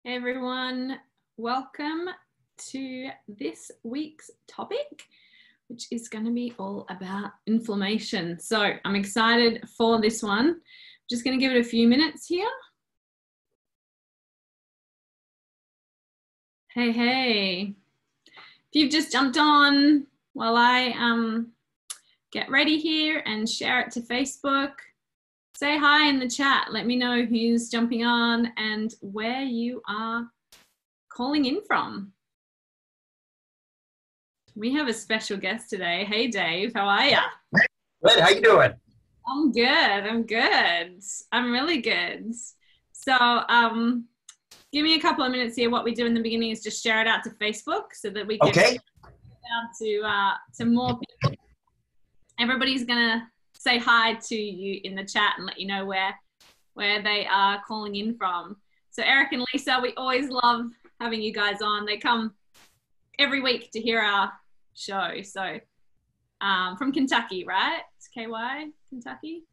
Hey everyone, welcome to this week's topic, which is going to be all about inflammation. So I'm excited for this one. I'm just going to give it a few minutes here. Hey. If you've just jumped on while I get ready here and share it to Facebook, say hi in the chat. Let me know who's jumping on and where you are calling in from. We have a special guest today. Hey, Dave. How are you? Good. How you doing? I'm good. I'm really good. So give me a couple of minutes here. What we do in the beginning is just share it out to Facebook so that we can get it out to more people. Everybody's going to say hi to you in the chat and let you know where they are calling in from. So Eric and Lisa, we always love having you guys on. They come every week to hear our show. So from Kentucky, right? It's KY, Kentucky.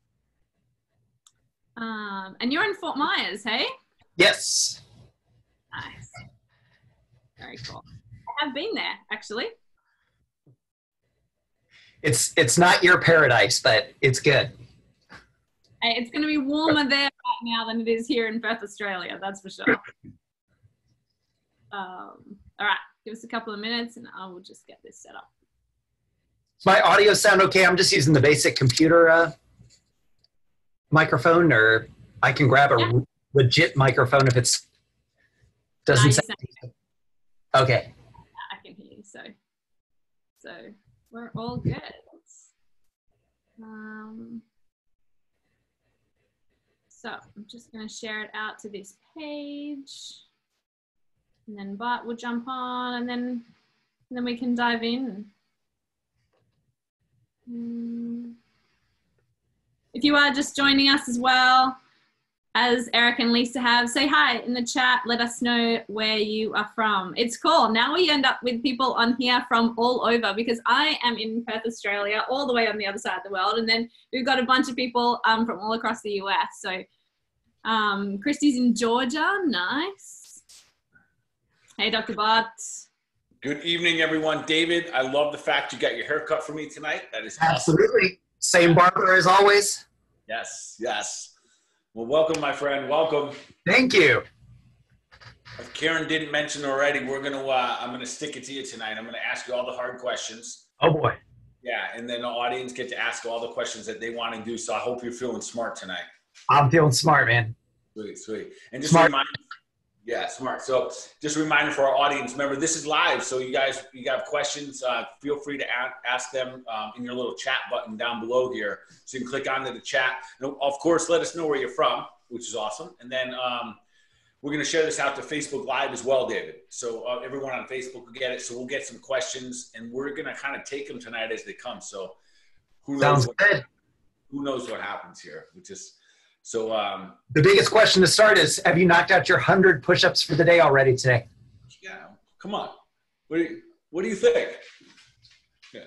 And you're in Fort Myers, hey? Yes. Nice. Very cool. I have been there, actually. It's not your paradise, but it's good. Hey, it's going to be warmer there right now than it is here in Perth, Australia. That's for sure. All right, give us a couple of minutes and I will just get this set up. Does my audio sound okay? I'm just using the basic computer microphone, or I can grab a legit microphone if it's doesn't sound okay. I can hear you, so we're all good. So I'm just going to share it out to this page, and then Bart will jump on, and then we can dive in. If you are just joining us as well, as Eric and Lisa have, say hi in the chat. Let us know where you are from. It's cool. Now we end up with people on here from all over, because I am in Perth, Australia, all the way on the other side of the world. And then we've got a bunch of people from all across the US. So Christy's in Georgia. Nice. Hey, Dr. Bart. Good evening, everyone. David, I love the fact you got your hair cut for me tonight. That is absolutely awesome. Same barber as always. Yes. Well, welcome, my friend. Welcome. Thank you. If Karen didn't mention already, I'm gonna stick it to you tonight. I'm gonna ask you all the hard questions. Oh boy. Yeah, and then the audience get to ask all the questions that they want to do. So I hope you're feeling smart tonight. I'm feeling smart, man. Sweet. And just smart. Smart. So just a reminder for our audience, remember, this is live. So you got questions, feel free to ask them in your little chat button down below here. So you can click onto the chat. And of course, let us know where you're from, which is awesome. And then we're going to share this out to Facebook Live as well, David. So everyone on Facebook will get it. So we'll get some questions, and we're going to kind of take them tonight as they come. So who knows what happens here, which is... So the biggest question to start is, have you knocked out your 100 push-ups for the day already today? Yeah, come on. What do you think? Yeah.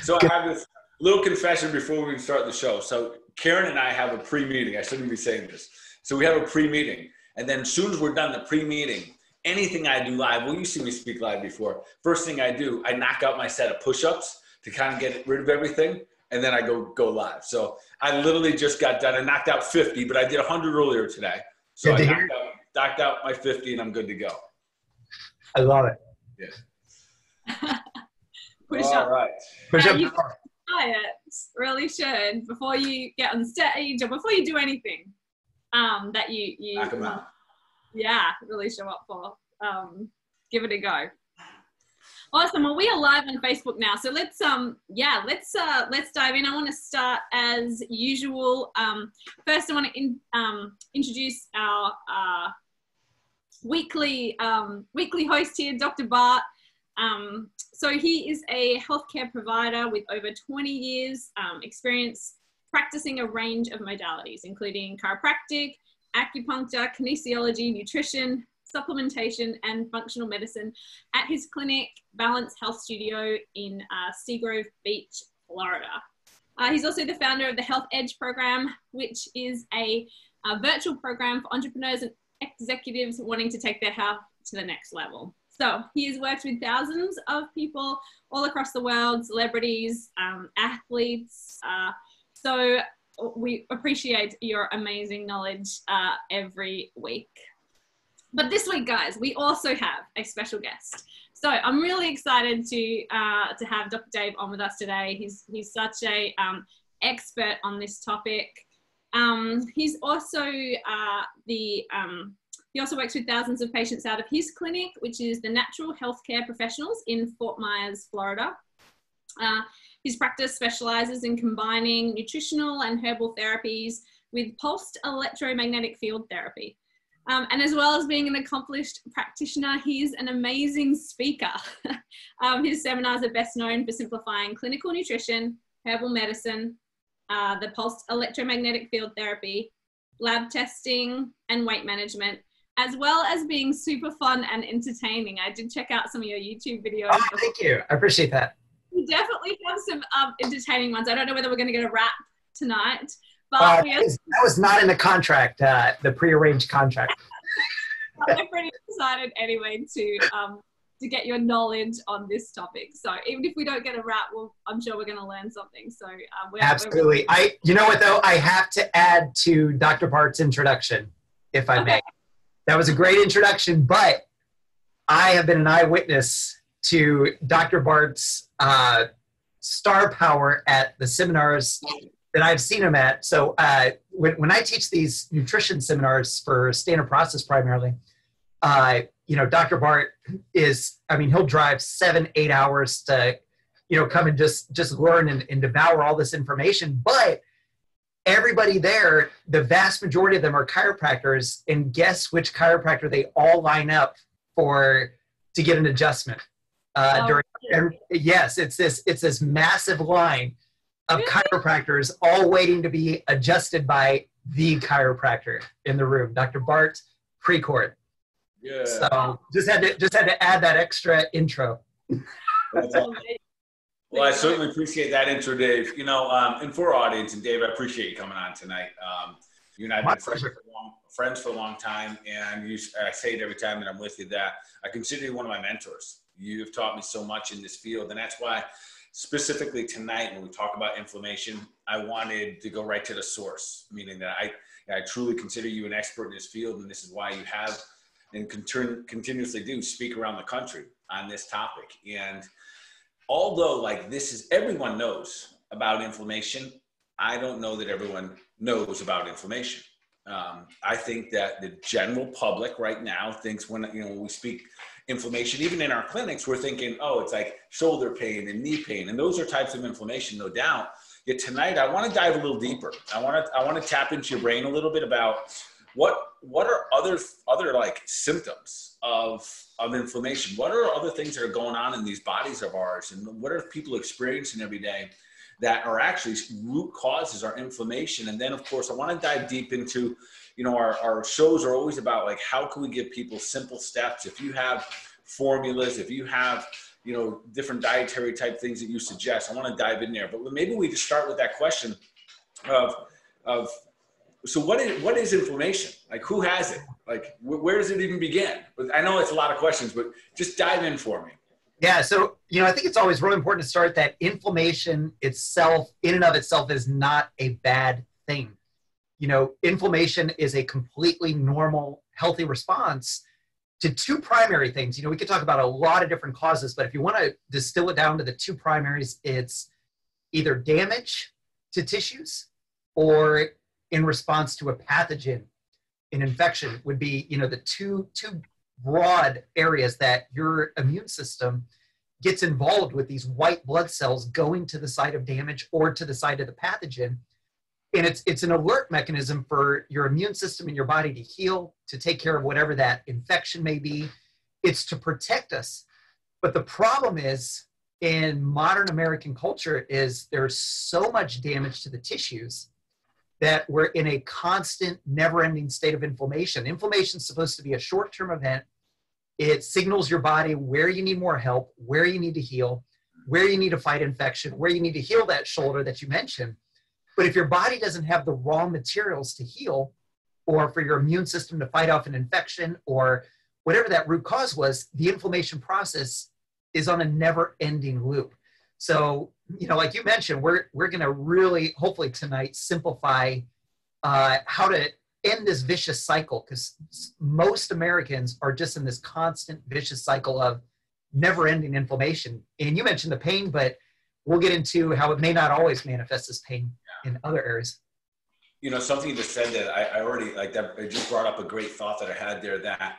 So I have this little confession before we start the show. So Karen and I have a pre-meeting. I shouldn't be saying this. So we have a pre-meeting. And then as soon as we're done the pre-meeting, anything I do live, well, you've seen me speak live before. First thing I do, I knock out my set of push-ups to kind of get rid of everything. And then I go live. So I literally just got done. I knocked out 50, but I did 100 earlier today. So I knocked out my 50 and I'm good to go. I love it. Yeah. Push All up. right. Push up. You really should, before you get on stage or before you do anything that you knock them out. Yeah, really show up for. Give it a go. Awesome. Well, we are live on Facebook now, so let's dive in. I want to start as usual. First, I want to introduce our weekly host here, Dr. Bart. So he is a healthcare provider with over 20 years experience practicing a range of modalities, including chiropractic, acupuncture, kinesiology, nutrition, supplementation, and functional medicine at his clinic, Balance Health Studio in Seagrove Beach, Florida. He's also the founder of the Health Edge program, which is a virtual program for entrepreneurs and executives wanting to take their health to the next level. So he has worked with thousands of people all across the world, celebrities, athletes. So we appreciate your amazing knowledge every week. But this week, guys, we also have a special guest. So I'm really excited to have Dr. Dave on with us today. He's such a expert on this topic. He's also he also works with thousands of patients out of his clinic, which is the Natural Healthcare Professionals in Fort Myers, Florida. His practice specializes in combining nutritional and herbal therapies with pulsed electromagnetic field therapy. And as well as being an accomplished practitioner, he's an amazing speaker. His seminars are best known for simplifying clinical nutrition, herbal medicine, the pulsed electromagnetic field therapy, lab testing, and weight management, as well as being super fun and entertaining. I did check out some of your YouTube videos. Oh, thank you. I appreciate that. We definitely have some entertaining ones. I don't know whether we're going to get a wrap tonight, but that was not in the contract, the prearranged contract. I'm pretty excited anyway to get your knowledge on this topic. So even if we don't get a wrap, I'm sure we're going to learn something. So absolutely. You know what though? I have to add to Dr. Bart's introduction, if I may. That was a great introduction, but I have been an eyewitness to Dr. Bart's star power at the seminars that I've seen him at. So when I teach these nutrition seminars for standard process primarily, Dr. Bart he'll drive 7-8 hours to, come and just learn and devour all this information. But everybody there, the vast majority of them are chiropractors, and guess which chiropractor they all line up to get an adjustment. Yes, it's this massive line of chiropractors all waiting to be adjusted by the chiropractor in the room, Dr. Bart Precourt. Yeah. So just had to add that extra intro. Well, I certainly appreciate that intro, Dave. And for our audience, and Dave, I appreciate you coming on tonight. You and I have been friends for a long time, and I say it every time that I'm with you that I consider you one of my mentors. You've taught me so much in this field, and that's why specifically tonight when we talk about inflammation, I wanted to go right to the source, meaning that I truly consider you an expert in this field, and this is why you have and continuously do speak around the country on this topic. And although everyone knows about inflammation, I don't know that everyone knows about inflammation. I think that the general public right now thinks when we speak inflammation, even in our clinics, we're thinking, oh, it's like shoulder pain and knee pain. And those are types of inflammation, no doubt. Yet tonight, I want to dive a little deeper. I want to tap into your brain a little bit about what are other like symptoms of inflammation? What are other things that are going on in these bodies of ours? And what are people experiencing every day that are actually root causes our inflammation? And then of course, I want to dive deep into, our shows are always about like, how can we give people simple steps? If you have formulas, if you have, different dietary type things that you suggest, I want to dive in there. But maybe we just start with that question of so what is inflammation? Like, who has it? Like, where does it even begin? I know it's a lot of questions, but just dive in for me. Yeah. So, I think it's always really important to start that inflammation itself, in and of itself, is not a bad thing. Inflammation is a completely normal, healthy response to two primary things. We could talk about a lot of different causes, but if you want to distill it down to the two primaries, it's either damage to tissues or in response to a pathogen. An infection would be, the two broad areas that your immune system gets involved with, these white blood cells going to the site of damage or to the site of the pathogen. And it's an alert mechanism for your immune system and your body to heal, to take care of whatever that infection may be. It's to protect us. But the problem is, in modern American culture, is there's so much damage to the tissues that we're in a constant, never-ending state of inflammation. Inflammation is supposed to be a short-term event. It signals your body where you need more help, where you need to heal, where you need to fight infection, where you need to heal that shoulder that you mentioned. But if your body doesn't have the raw materials to heal, or for your immune system to fight off an infection, or whatever that root cause was, the inflammation process is on a never-ending loop. So, like you mentioned, we're going to really, hopefully tonight, simplify how to end this vicious cycle, because most Americans are just in this constant vicious cycle of never-ending inflammation. And you mentioned the pain, but we'll get into how it may not always manifest as pain in other areas. Something you just said that I already like that. It just brought up a great thought that I had there, that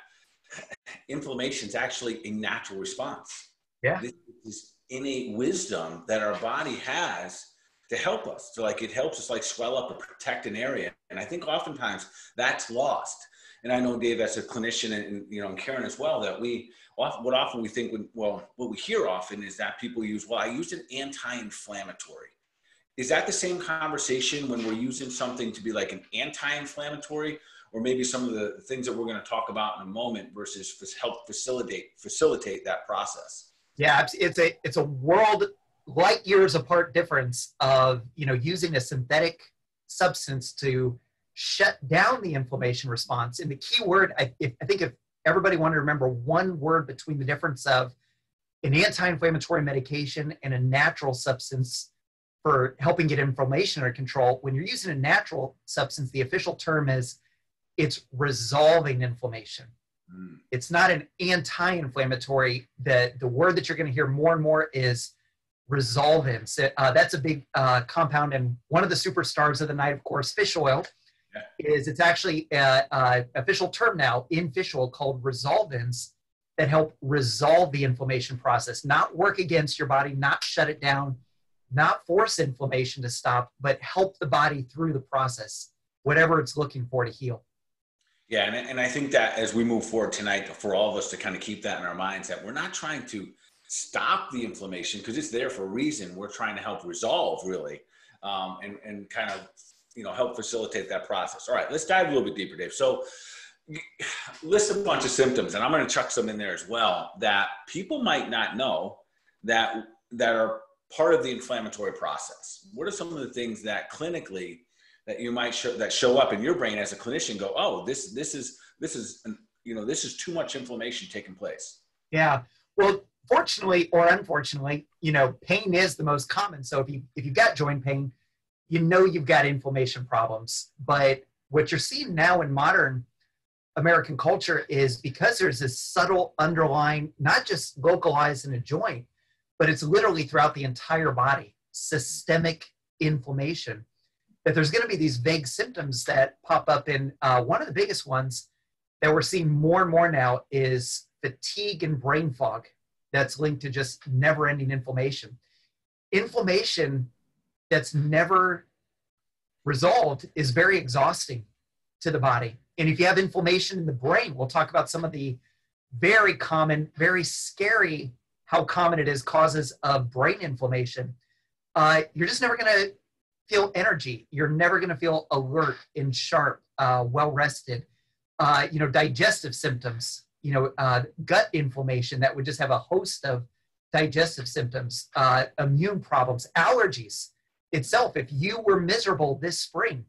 inflammation is actually a natural response. Yeah. This is innate wisdom that our body has to help us. So like it helps us like swell up or protect an area. And I think oftentimes that's lost. And I know, Dave, as a clinician and Karen as well, that what often we think, what we hear often is that people use, I used an anti-inflammatory. Is that the same conversation when we're using something to be like an anti-inflammatory, or maybe some of the things that we're going to talk about in a moment versus help facilitate that process? Yeah, it's a world light years apart difference of, using a synthetic substance to shut down the inflammation response. And the key word, I think if everybody wanted to remember one word between the difference of an anti-inflammatory medication and a natural substance for helping get inflammation under control, when you're using a natural substance, the official term is it's resolving inflammation. It's not an anti-inflammatory. The word that you're going to hear more and more is resolving. So, that's a big compound. And one of the superstars of the night, of course, fish oil, it's actually an official term now in fish oil called resolvins that help resolve the inflammation process, not work against your body, not shut it down, not force inflammation to stop, but help the body through the process, whatever it's looking for to heal. Yeah, and I think that as we move forward tonight, for all of us to kind of keep that in our minds, that we're not trying to stop the inflammation because it's there for a reason. We're trying to help resolve, really, and kind of, help facilitate that process. All right, let's dive a little bit deeper, Dave. So list a bunch of symptoms, and I'm going to chuck some in there as well, that people might not know that are part of the inflammatory process. What are some of the things that clinically that you might show up in your brain as a clinician, go, oh, this is too much inflammation taking place? Yeah. Well, fortunately or unfortunately, pain is the most common. So if you've got joint pain, you've got inflammation problems. But what you're seeing now in modern American culture is because there's this subtle underlying, not just localized in a joint, but it's literally throughout the entire body, systemic inflammation, that there's going to be these vague symptoms that pop up. In one of the biggest ones that we're seeing more and more now is fatigue and brain fog that's linked to just never-ending inflammation. Inflammation that's never resolved is very exhausting to the body. And if you have inflammation in the brain, we'll talk about some of the very common, very scary, how common it is, causes of brain inflammation. You're just never going to feel energy. You're never going to feel alert and sharp, well-rested. Digestive symptoms, gut inflammation that would just have a host of digestive symptoms, immune problems, allergies itself. If you were miserable this spring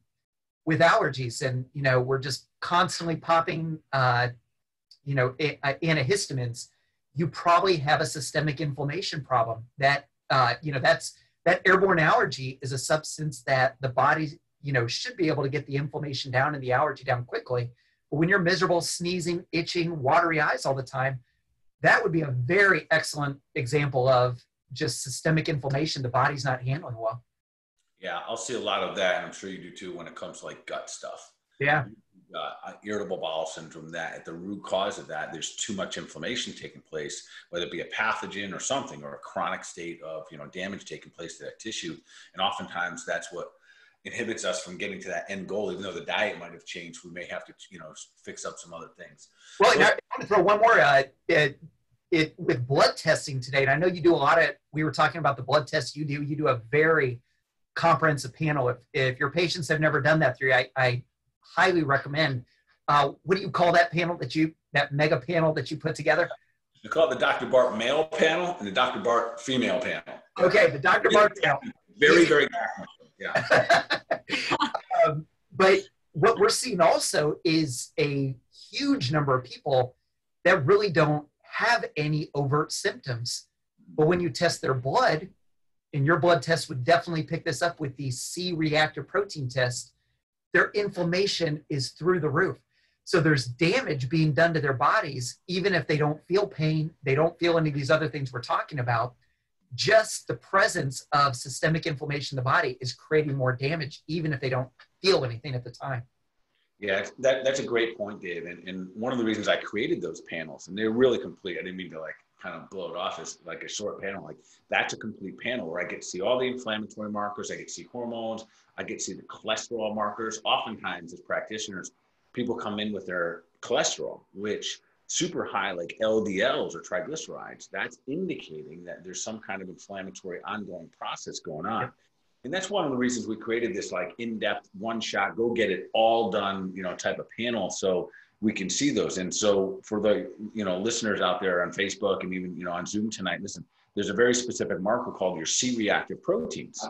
with allergies and, we're just constantly popping, antihistamines, you probably have a systemic inflammation problem. That airborne allergy is a substance that the body, should be able to get the inflammation down and the allergy down quickly. But when you're miserable, sneezing, itching, watery eyes all the time, that would be a very excellent example of just systemic inflammation the body's not handling well. Yeah, I'll see a lot of that, and I'm sure you do too when it comes to like gut stuff. Yeah. Irritable bowel syndrome, that at the root cause of that, there's too much inflammation taking place, whether it be a pathogen or something, or a chronic state of, damage taking place to that tissue. And oftentimes that's what inhibits us from getting to that end goal. Even though the diet might have changed, we may have to, fix up some other things. Well, I want to throw one more, with blood testing today. And I know you do we were talking about the blood tests you do a very comprehensive panel. If your patients have never done that I highly recommend. What do you call that panel that mega panel that you put together? We call it the Dr. Bart male panel and the Dr. Bart female panel. Okay, the Dr. Bart panel. Very, very common. Yeah. But what we're we're seeing also is a huge number of people that really don't have any overt symptoms. But when you test their blood, and your blood test would definitely pick this up with the C-reactive protein test, their inflammation is through the roof. So there's damage being done to their bodies, even if they don't feel pain, they don't feel any of these other things we're talking about. Just the presence of systemic inflammation in the body is creating more damage, even if they don't feel anything at the time. Yeah, that's a great point, Dave. And one of the reasons I created those panels, and they're really complete. I didn't mean to like kind of blow it off as like a short panel. Like that's a complete panel where I get to see all the inflammatory markers. I get to see hormones. I get to see the cholesterol markers. Oftentimes as practitioners, people come in with their cholesterol, which super high, like LDLs or triglycerides. That's indicating that there's some kind of inflammatory ongoing process going on. Yeah. And that's one of the reasons we created this like in-depth, one shot, go get it all done, type of panel. So we can see those. And so for the, listeners out there on Facebook and even, on Zoom tonight, listen, there's a very specific marker called your C-reactive proteins.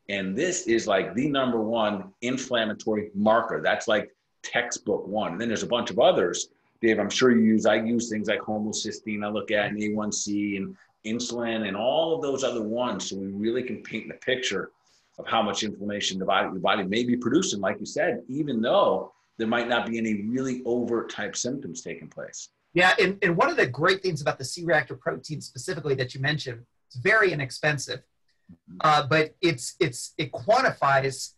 And this is like the number one inflammatory marker. That's like textbook one. And then there's a bunch of others, Dave, I'm sure I use things like homocysteine, I look at, and A1C and insulin and all of those other ones. So we really can paint the picture of how much inflammation the body may be producing, like you said, even though there might not be any really overt type symptoms taking place. Yeah, and one of the great things about the C-reactive protein specifically that you mentioned, it's very inexpensive, but it quantifies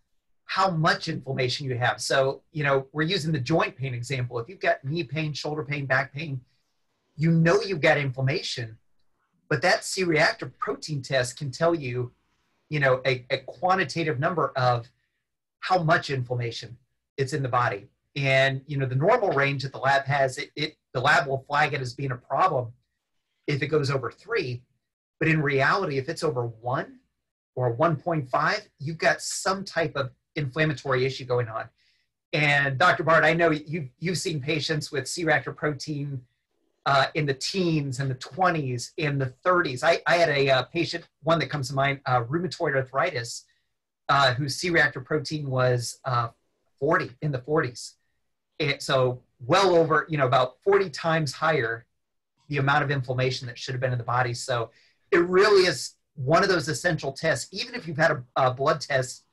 how much inflammation you have. So, we're using the joint pain example. If you've got knee pain, shoulder pain, back pain, you've got inflammation, but that C-reactive protein test can tell you, a quantitative number of how much inflammation it's in the body. And, the normal range that the lab has, the lab will flag it as being a problem if it goes over 3. But in reality, if it's over 1 or 1.5, you've got some type of inflammatory issue going on. And Dr. Bart, I know you've seen patients with C-reactive protein in the teens and the 20s and the 30s. I had a patient, one that comes to mind, Rheumatoid Arthritis, whose C-reactive protein was 40, in the 40s. And so well over, about 40 times higher the amount of inflammation that should have been in the body. So it really is one of those essential tests. Even if you've had a blood test,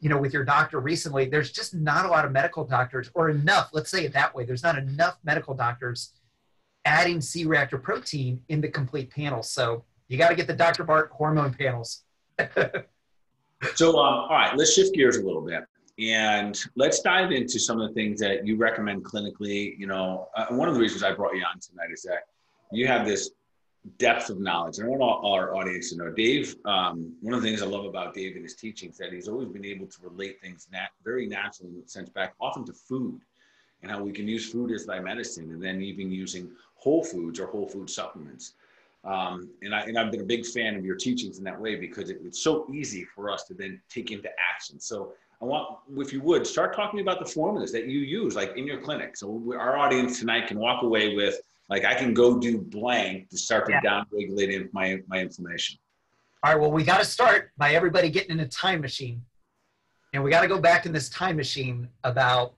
with your doctor recently, there's just not a lot of medical doctors, or enough, let's say it that way, there's not enough medical doctors adding C-reactive protein in the complete panel. So you got to get the Dr. Bart hormone panels. So, all right, let's shift gears a little bit and let's dive into some of the things that you recommend clinically. One of the reasons I brought you on tonight is that you have this depth of knowledge. And I want all our audience to know, Dave, one of the things I love about Dave and his teachings is that he's always been able to relate things very naturally in the sense back often to food, and how we can use food as thy medicine, and then even using whole foods or whole food supplements. And I've been a big fan of your teachings in that way because it's so easy for us to then take into action. So I want, if you would, start talking about the formulas that you use like in your clinic. So our audience tonight can walk away with, like, I can go do blank to start to down-regulate my inflammation. All right, well, we got to start by everybody getting in a time machine. And we got to go back in this time machine about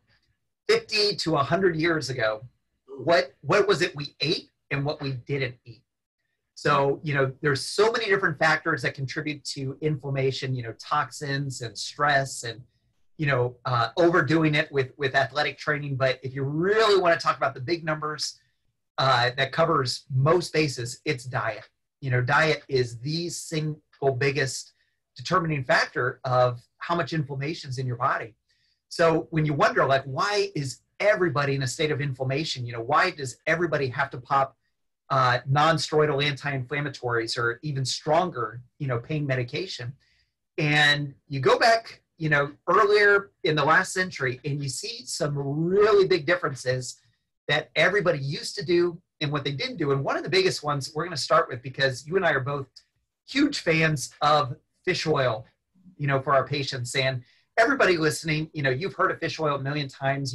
50 to 100 years ago. What was it we ate and what we didn't eat? So, there's so many different factors that contribute to inflammation, toxins and stress and, overdoing it with athletic training. But if you really want to talk about the big numbers, that covers most bases, it's diet. Diet is the single biggest determining factor of how much inflammation is in your body. So when you wonder, like, why is everybody in a state of inflammation? Why does everybody have to pop non-steroidal anti-inflammatories or even stronger, pain medication? And you go back, earlier in the last century, and you see some really big differences that everybody used to do and what they didn't do. And one of the biggest ones we're going to start with, because you and I are both huge fans of fish oil, for our patients. And everybody listening, you've heard of fish oil a million times.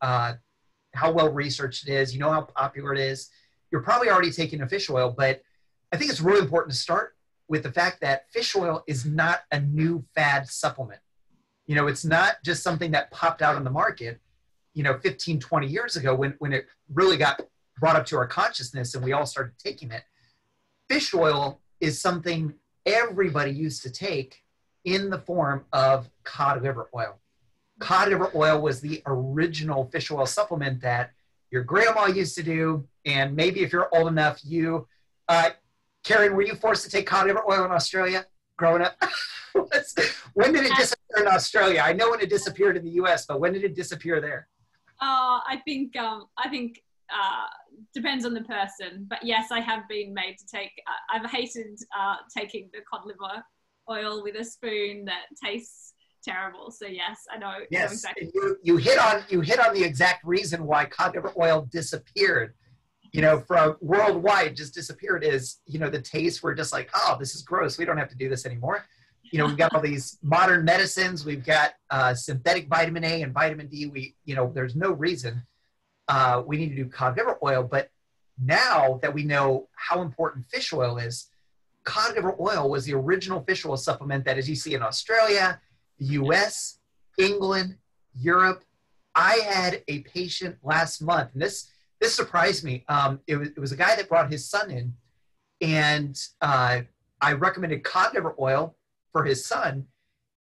How well researched it is. How popular it is. You're probably already taking a fish oil, but I think it's really important to start with the fact that fish oil is not a new fad supplement. It's not just something that popped out on the market. 15, 20 years ago when it really got brought up to our consciousness and we all started taking it. Fish oil is something everybody used to take in the form of cod liver oil. Cod liver oil was the original fish oil supplement that your grandma used to do. And maybe if you're old enough, Karen, were you forced to take cod liver oil in Australia growing up? When did it disappear in Australia? I know when it disappeared in the US, but when did it disappear there? I think depends on the person. But yes, I have been made to take, I've hated taking the cod liver oil with a spoon that tastes terrible. So yes, I know. Yes, exactly. You hit on the exact reason why cod liver oil disappeared. From worldwide, just disappeared is, the taste, we're just like, oh, this is gross. We don't have to do this anymore. We've got all these modern medicines. We've got synthetic vitamin A and vitamin D. There's no reason we need to do cod liver oil. But now that we know how important fish oil is, cod liver oil was the original fish oil supplement that, as you see in Australia, the US, England, Europe. I had a patient last month, and this surprised me. It was a guy that brought his son in, and I recommended cod liver oil for his son,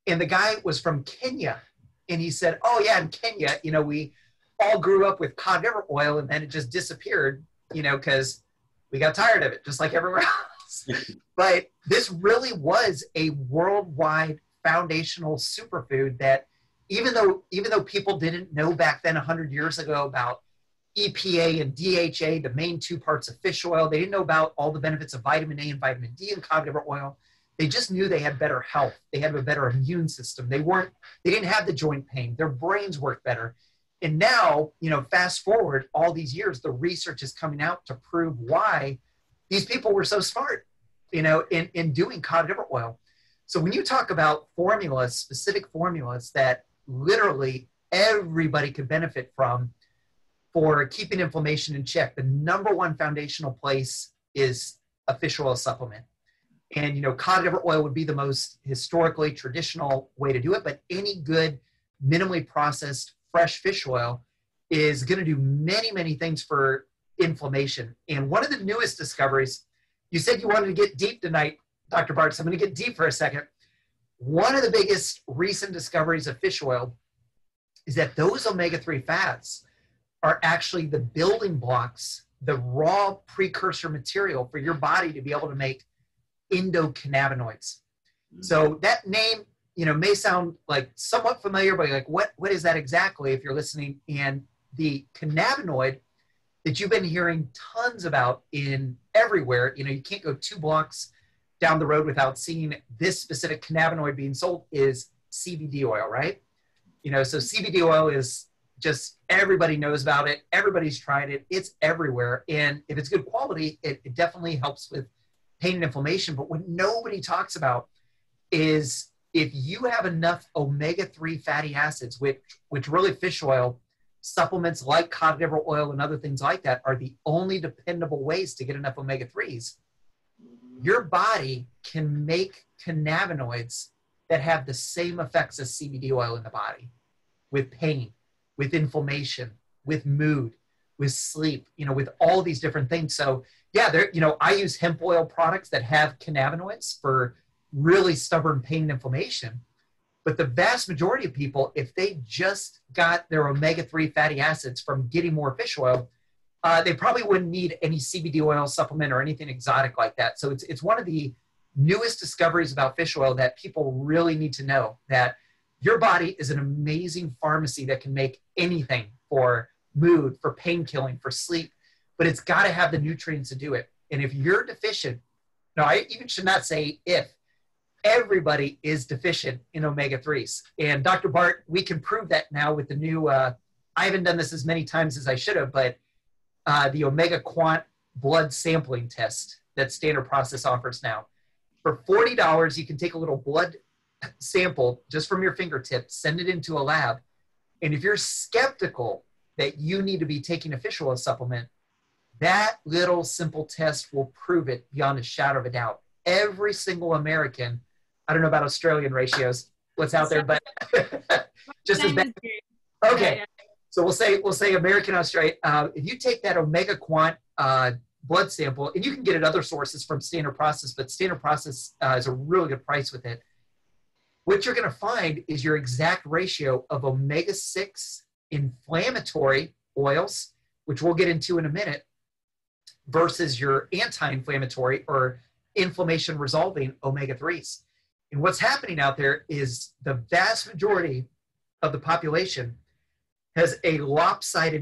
and the guy was from Kenya, and he said, oh yeah, in Kenya, we all grew up with cod liver oil, and then it just disappeared, because we got tired of it, just like everywhere else. But this really was a worldwide foundational superfood that even though people didn't know back then 100 years ago about EPA and DHA, the main two parts of fish oil, they didn't know about all the benefits of vitamin A and vitamin D in cod liver oil. They just knew they had better health. They had a better immune system. They didn't have the joint pain. Their brains worked better. And now, fast forward all these years, the research is coming out to prove why these people were so smart, in doing cod liver oil. So when you talk about formulas, specific formulas that literally everybody could benefit from for keeping inflammation in check, the number one foundational place is a fish oil supplement. And, cod liver oil would be the most historically traditional way to do it, but any good minimally processed fresh fish oil is going to do many, many things for inflammation. And one of the newest discoveries, you said you wanted to get deep tonight, Dr. Bart, so I'm going to get deep for a second. One of the biggest recent discoveries of fish oil is that those omega-3 fats are actually the building blocks, the raw precursor material for your body to be able to make endocannabinoids. So that name, may sound like somewhat familiar, but like, what is that exactly if you're listening? And the cannabinoid that you've been hearing tons about in everywhere, you can't go 2 blocks down the road without seeing this specific cannabinoid being sold is Cbd oil, right? So Cbd oil is just, everybody knows about it. Everybody's tried it. It's everywhere. And if it's good quality, it definitely helps with pain and inflammation. But what nobody talks about is if you have enough omega-3 fatty acids, which really fish oil, supplements like cod liver oil and other things like that are the only dependable ways to get enough omega-3s, your body can make cannabinoids that have the same effects as CBD oil in the body, with pain, with inflammation, with mood, with sleep, with all these different things. So yeah, I use hemp oil products that have cannabinoids for really stubborn pain and inflammation. But the vast majority of people, if they just got their omega-3 fatty acids from getting more fish oil, they probably wouldn't need any CBD oil supplement or anything exotic like that. So it's one of the newest discoveries about fish oil that people really need to know, that your body is an amazing pharmacy that can make anything for mood, for pain killing, for sleep, but it's got to have the nutrients to do it. And if you're deficient, no, I even should not say if, everybody is deficient in omega-3s. And Dr. Bart, we can prove that now with the new, I haven't done this as many times as I should have, but the Omega Quant blood sampling test that Standard Process offers now. For $40, you can take a little blood sample just from your fingertips, send it into a lab. And if you're skeptical that you need to be taking a fish oil supplement, that little simple test will prove it beyond a shadow of a doubt. Every single American, I don't know about Australian ratios, what's out there, but just as bad. Okay. So we'll say American Australia. If you take that Omega Quant blood sample, and you can get it other sources from Standard Process, but Standard Process is a really good price with it. What you're going to find is your exact ratio of omega-6 inflammatory oils, which we'll get into in a minute, versus your anti-inflammatory or inflammation resolving omega-3s. And what's happening out there is the vast majority of the population has a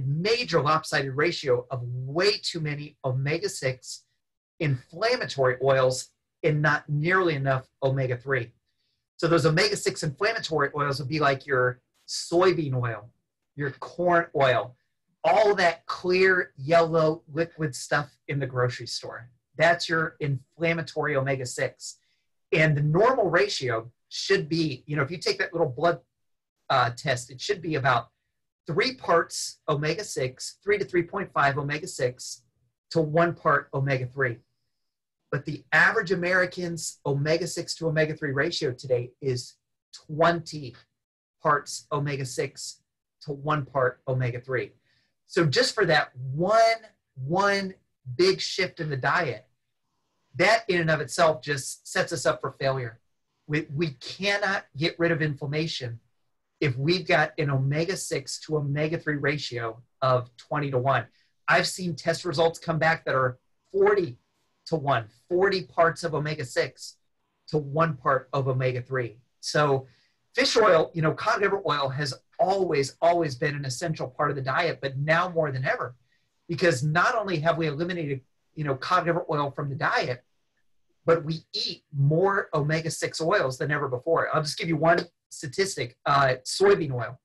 major lopsided ratio of way too many omega-6 inflammatory oils and not nearly enough omega-3. So those omega-6 inflammatory oils would be like your soybean oil, your corn oil, all that clear yellow liquid stuff in the grocery store. That's your inflammatory omega-6. And the normal ratio should be, if you take that little blood test, it should be about 3 parts omega-6, 3 to 3.5 omega-6 to 1 part omega-3. But the average American's omega-6 to omega-3 ratio today is 20 parts omega-6 to 1 part omega-3. So just for that one big shift in the diet, that in and of itself just sets us up for failure. We cannot get rid of inflammation if we've got an omega-6 to omega-3 ratio of 20 to 1. I've seen test results come back that are 40 to 1, 40 parts of omega-6 to 1 part of omega-3. So fish oil, cod liver oil has always been an essential part of the diet, but now more than ever, because not only have we eliminated, cod liver oil from the diet, but we eat more omega-6 oils than ever before. I'll just give you one statistic, soybean oil.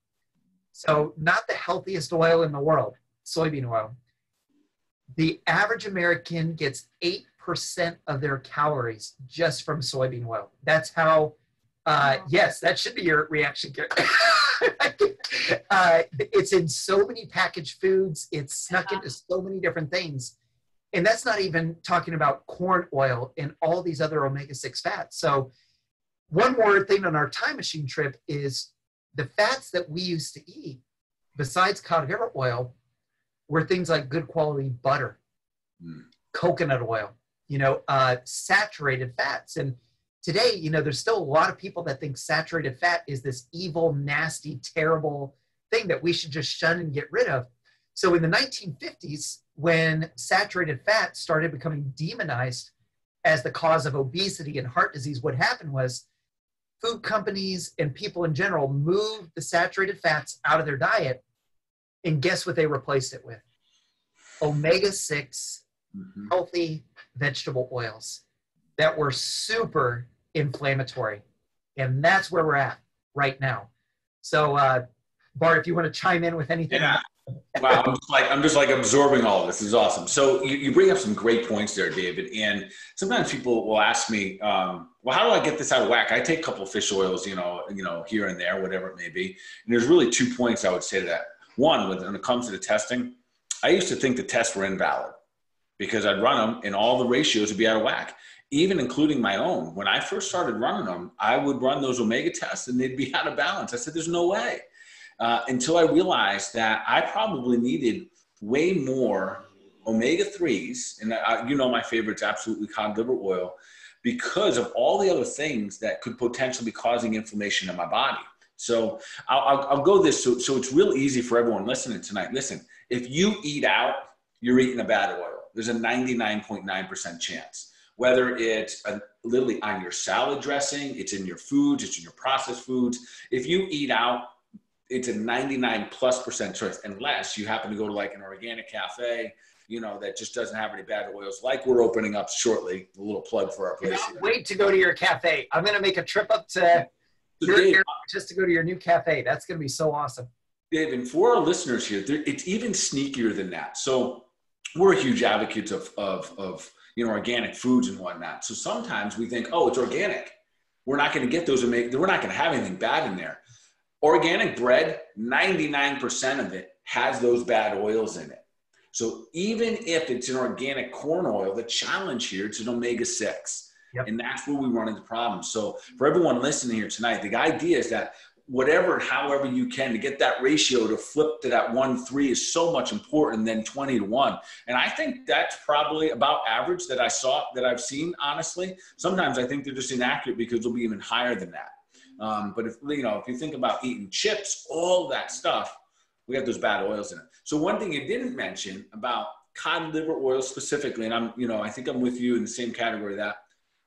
So not the healthiest oil in the world, soybean oil. The average American gets 8% of their calories just from soybean oil. That's how, yes, that should be your reaction. It's in so many packaged foods. It's snuck into so many different things. And that's not even talking about corn oil and all these other omega-6 fats. So one more thing on our time machine trip is the fats that we used to eat, besides cod liver oil, were things like good quality butter, coconut oil, saturated fats. And today, there's still a lot of people that think saturated fat is this evil, nasty, terrible thing that we should just shun and get rid of. So in the 1950s, when saturated fat started becoming demonized as the cause of obesity and heart disease, what happened was food companies and people in general moved the saturated fats out of their diet. And guess what they replaced it with? Omega-6 healthy vegetable oils that were super inflammatory. And that's where we're at right now. So, Bart, if you want to chime in with anything. Yeah. Wow, I'm just like absorbing all of this. This is awesome. So you bring up some great points there, David. And sometimes people will ask me, well, how do I get this out of whack? I take a couple of fish oils, here and there, whatever it may be. And there's really 2 points I would say to that. One, when it comes to the testing, I used to think the tests were invalid because I'd run them and all the ratios would be out of whack, even including my own. When I first started running them, I would run those omega tests and they'd be out of balance. I said, there's no way. Until I realized that I probably needed way more omega-3s, and my favorite's absolutely cod liver oil, because of all the other things that could potentially be causing inflammation in my body. So I'll go this, so it's real easy for everyone listening tonight. Listen, if you eat out, you're eating a bad oil. There's a 99.9% chance. Whether it's literally on your salad dressing, it's in your foods, it's in your processed foods. If you eat out, it's a 99+% choice, unless you happen to go to like an organic cafe, that just doesn't have any bad oils, like we're opening up shortly. A little plug for our place. Wait to go to your cafe. I'm going to make a trip up to just to go to your new cafe. That's going to be so awesome. Dave, and for our listeners here, it's even sneakier than that. So we're huge advocates of organic foods and whatnot. So sometimes we think, oh, it's organic. We're not going to get those. We're not going to have anything bad in there. Organic bread, 99% of it has those bad oils in it. So even if it's an organic corn oil, the challenge here, it's an omega-6. Yep. And that's where we run into problems. So for everyone listening here tonight, the idea is that whatever and however you can to get that ratio to flip to that 1:3 is so much important than 20-1. And I think that's probably about average that I've seen, honestly. Sometimes I think they're just inaccurate because they'll be even higher than that. But if you think about eating chips, all that stuff, we got those bad oils in it. So one thing you didn't mention about cod liver oil specifically, and I think I'm with you in the same category that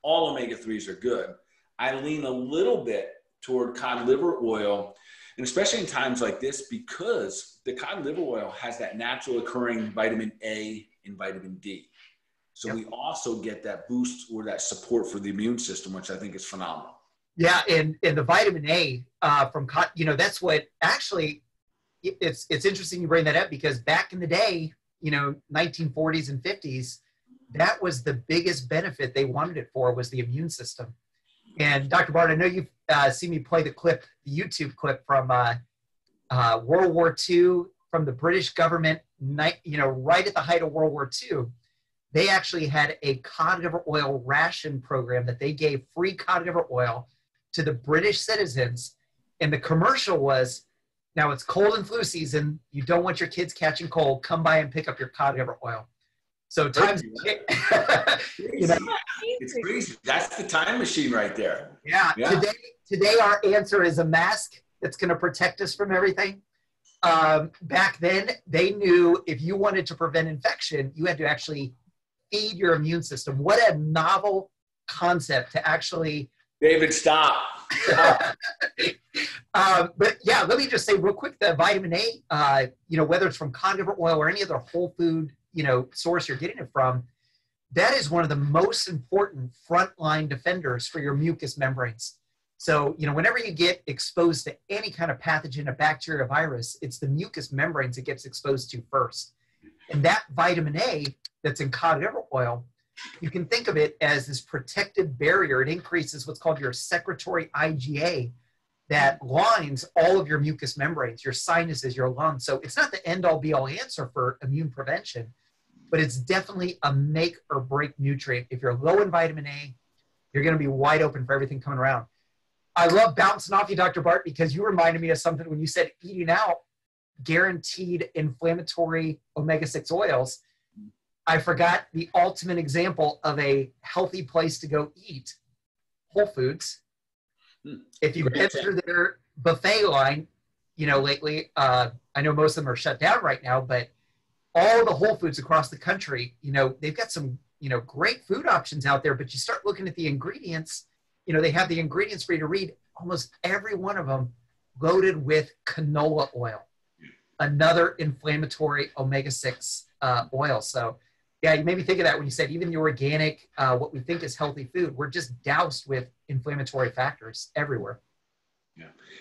all omega-3s are good. I lean a little bit toward cod liver oil, and especially in times like this, because the cod liver oil has that natural occurring vitamin A and vitamin D. So we also get that boost or that support for the immune system, which I think is phenomenal. Yeah, and the vitamin A from cod, that's what actually, it's interesting you bring that up, because back in the day, 1940s and 50s, that was the biggest benefit they wanted it for, was the immune system. And Dr. Bart, I know you've seen me play the YouTube clip from World War II, from the British government, right at the height of World War II. They actually had a cod liver oil ration program that they gave free cod liver oil to the British citizens. And the commercial was, now it's cold and flu season. You don't want your kids catching cold. Come by and pick up your cod liver oil. So times, it's crazy. That's the time machine right there. Yeah. Today our answer is a mask that's going to protect us from everything. Back then, they knew if you wanted to prevent infection, you had to actually feed your immune system. What a novel concept to actually. David, stop. But yeah, let me just say real quick, the vitamin A, whether it's from cod liver oil or any other whole food, source you're getting it from, that is one of the most important frontline defenders for your mucous membranes. So, whenever you get exposed to any kind of pathogen, a bacteria, virus, it's the mucous membranes it gets exposed to first. And that vitamin A that's in cod liver oil, you can think of it as this protective barrier. It increases what's called your secretory IgA that lines all of your mucous membranes, your sinuses, your lungs. So it's not the end-all be-all answer for immune prevention, but it's definitely a make or break nutrient. If you're low in vitamin A, you're going to be wide open for everything coming around. I love bouncing off you, Dr. Bart, because you reminded me of something when you said eating out guaranteed inflammatory omega-6 oils. I forgot the ultimate example of a healthy place to go eat, Whole Foods. If you've been through their buffet line, lately, I know most of them are shut down right now, but all the Whole Foods across the country, they've got some, great food options out there, but you start looking at the ingredients, they have the ingredients for you to read, almost every one of them loaded with canola oil, another inflammatory omega-6 oil. So yeah, you made me think of that when you said even the organic, what we think is healthy food, we're just doused with inflammatory factors everywhere.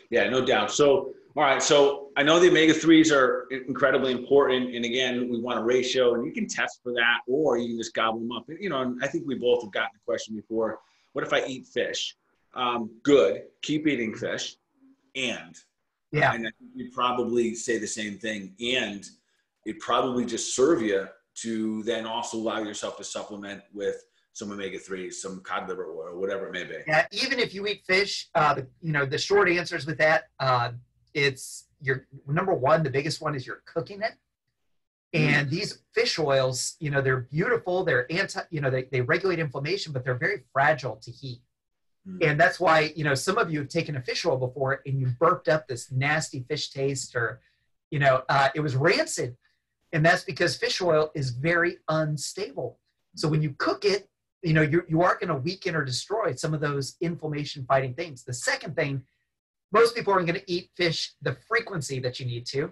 Yeah, no doubt. So, all right. So I know the omega-3s are incredibly important. And again, we want a ratio, and you can test for that, or you can just gobble them up. And I think we both have gotten the question before, what if I eat fish? Good. Keep eating fish. And I think you'd probably say the same thing. And it'd probably just serve you to then also allow yourself to supplement with some omega-3s, some cod liver oil, whatever it may be. Yeah, even if you eat fish, the short answers with that, it's your number one, the biggest one is you're cooking it. And these fish oils, they're beautiful. They're they regulate inflammation, but they're very fragile to heat. And that's why, some of you have taken a fish oil before and you burped up this nasty fish taste, or, it was rancid. And that's because fish oil is very unstable. So when you cook it, you are going to weaken or destroy some of those inflammation fighting things. The second thing, most people aren't going to eat fish the frequency that you need to.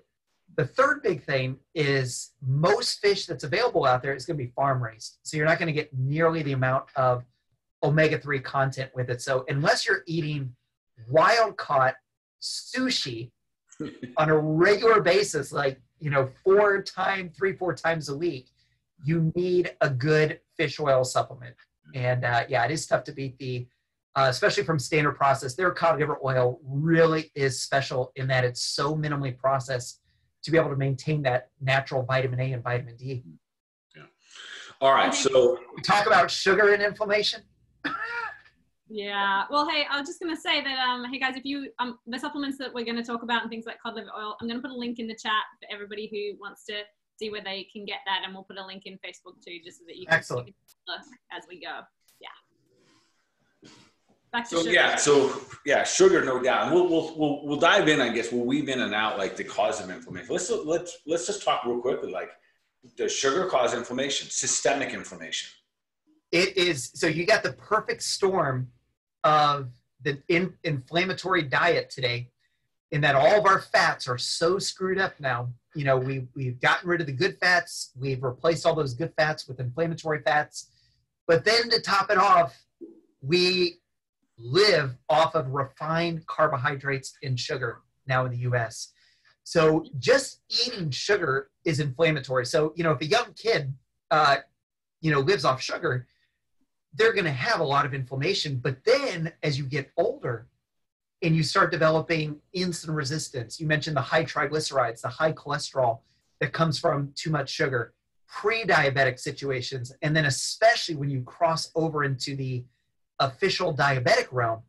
The third big thing is most fish that's available out there is going to be farm raised. So you're not going to get nearly the amount of omega-3 content with it. So unless you're eating wild caught sushi on a regular basis, like, 3-4 times a week, you need a good fish oil supplement. And it is tough to beat the, especially from standard process. Their cod liver oil really is special in that it's so minimally processed to be able to maintain that natural vitamin A and vitamin D. Yeah. All right. So we talk about sugar and inflammation. Yeah. Well, hey, I was just going to say that, hey guys, if you, the supplements that we're going to talk about and things like cod liver oil, I'm going to put a link in the chat for everybody who wants to see where they can get that. And we'll put a link in Facebook too, just so that you can look as we go. Yeah. Back to sugar. Sugar, no doubt. And we'll dive in, I guess. We'll weave in and out like the cause of inflammation. Let's just talk real quickly. Like, does sugar cause inflammation? Systemic inflammation. It is. So you got the perfect storm of the inflammatory diet today, in that all of our fats are so screwed up now. You know, we've gotten rid of the good fats. We've replaced all those good fats with inflammatory fats. But then to top it off, we live off of refined carbohydrates and sugar now in the US. So just eating sugar is inflammatory. So, you know, if a young kid, lives off sugar, they're going to have a lot of inflammation. But then as you get older and you start developing insulin resistance, you mentioned the high triglycerides, the high cholesterol that comes from too much sugar, pre-diabetic situations, and then especially when you cross over into the official diabetic realm,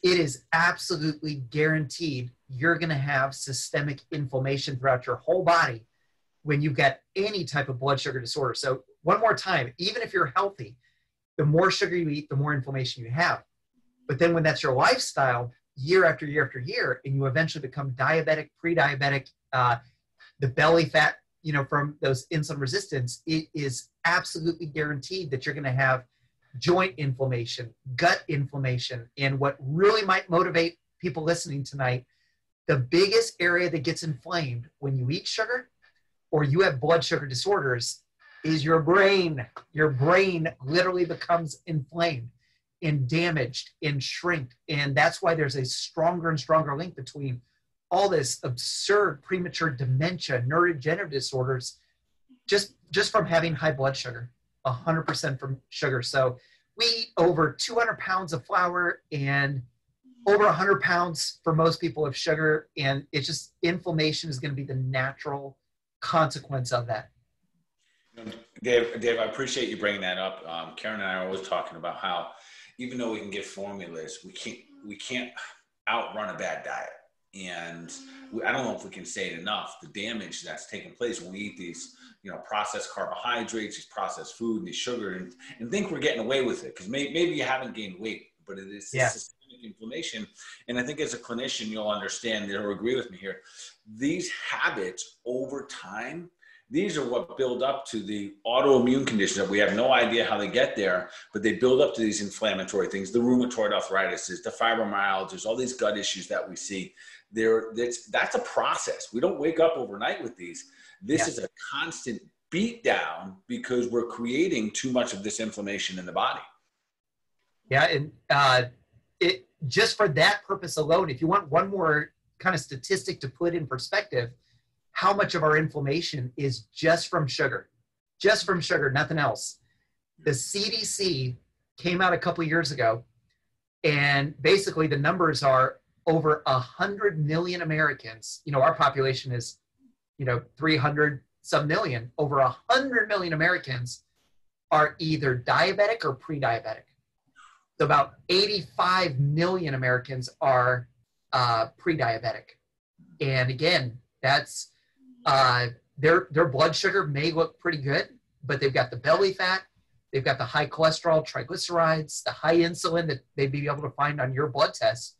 it is absolutely guaranteed you're going to have systemic inflammation throughout your whole body when you've got any type of blood sugar disorder. So one more time, even if you're healthy, the more sugar you eat, the more inflammation you have. But then when that's your lifestyle, year after year after year, and you eventually become diabetic, pre-diabetic, the belly fat, from those insulin resistance, it is absolutely guaranteed that you're going to have joint inflammation, gut inflammation. And what really might motivate people listening tonight, the biggest area that gets inflamed when you eat sugar or you have blood sugar disorders is your brain. Your brain literally becomes inflamed and damaged and shrinked. And that's why there's a stronger and stronger link between all this absurd premature dementia, neurodegenerative disorders, just from having high blood sugar, 100% from sugar. So we eat over 200 pounds of flour and over 100 pounds for most people of sugar. And it's just, inflammation is going to be the natural consequence of that. Dave, I appreciate you bringing that up. Karen and I are always talking about how, even though we can get formulas, we can't outrun a bad diet. And I don't know if we can say it enough, the damage that's taking place when we eat these, processed carbohydrates, these processed food, and these sugar, and think we're getting away with it because maybe you haven't gained weight, but it is systemic inflammation. And I think as a clinician, you'll understand, you'll agree with me here. These habits over time, these are what build up to the autoimmune conditions that we have no idea how they get there, but they build up to these inflammatory things, the rheumatoid arthritis, the fibromyalgia, all these gut issues that we see. That's a process. We don't wake up overnight with these. This is a constant beat down because we're creating too much of this inflammation in the body. Yeah, and it just for that purpose alone, if you want one more kind of statistic to put in perspective, how much of our inflammation is just from sugar, nothing else. The CDC came out a couple of years ago, and basically the numbers are over 100 million Americans. Our population is, 300 some million. Over 100 million Americans are either diabetic or pre-diabetic. So about 85 million Americans are pre-diabetic. And again, that's their blood sugar may look pretty good, but they've got the belly fat, they've got the high cholesterol, triglycerides, the high insulin that they'd be able to find on your blood test.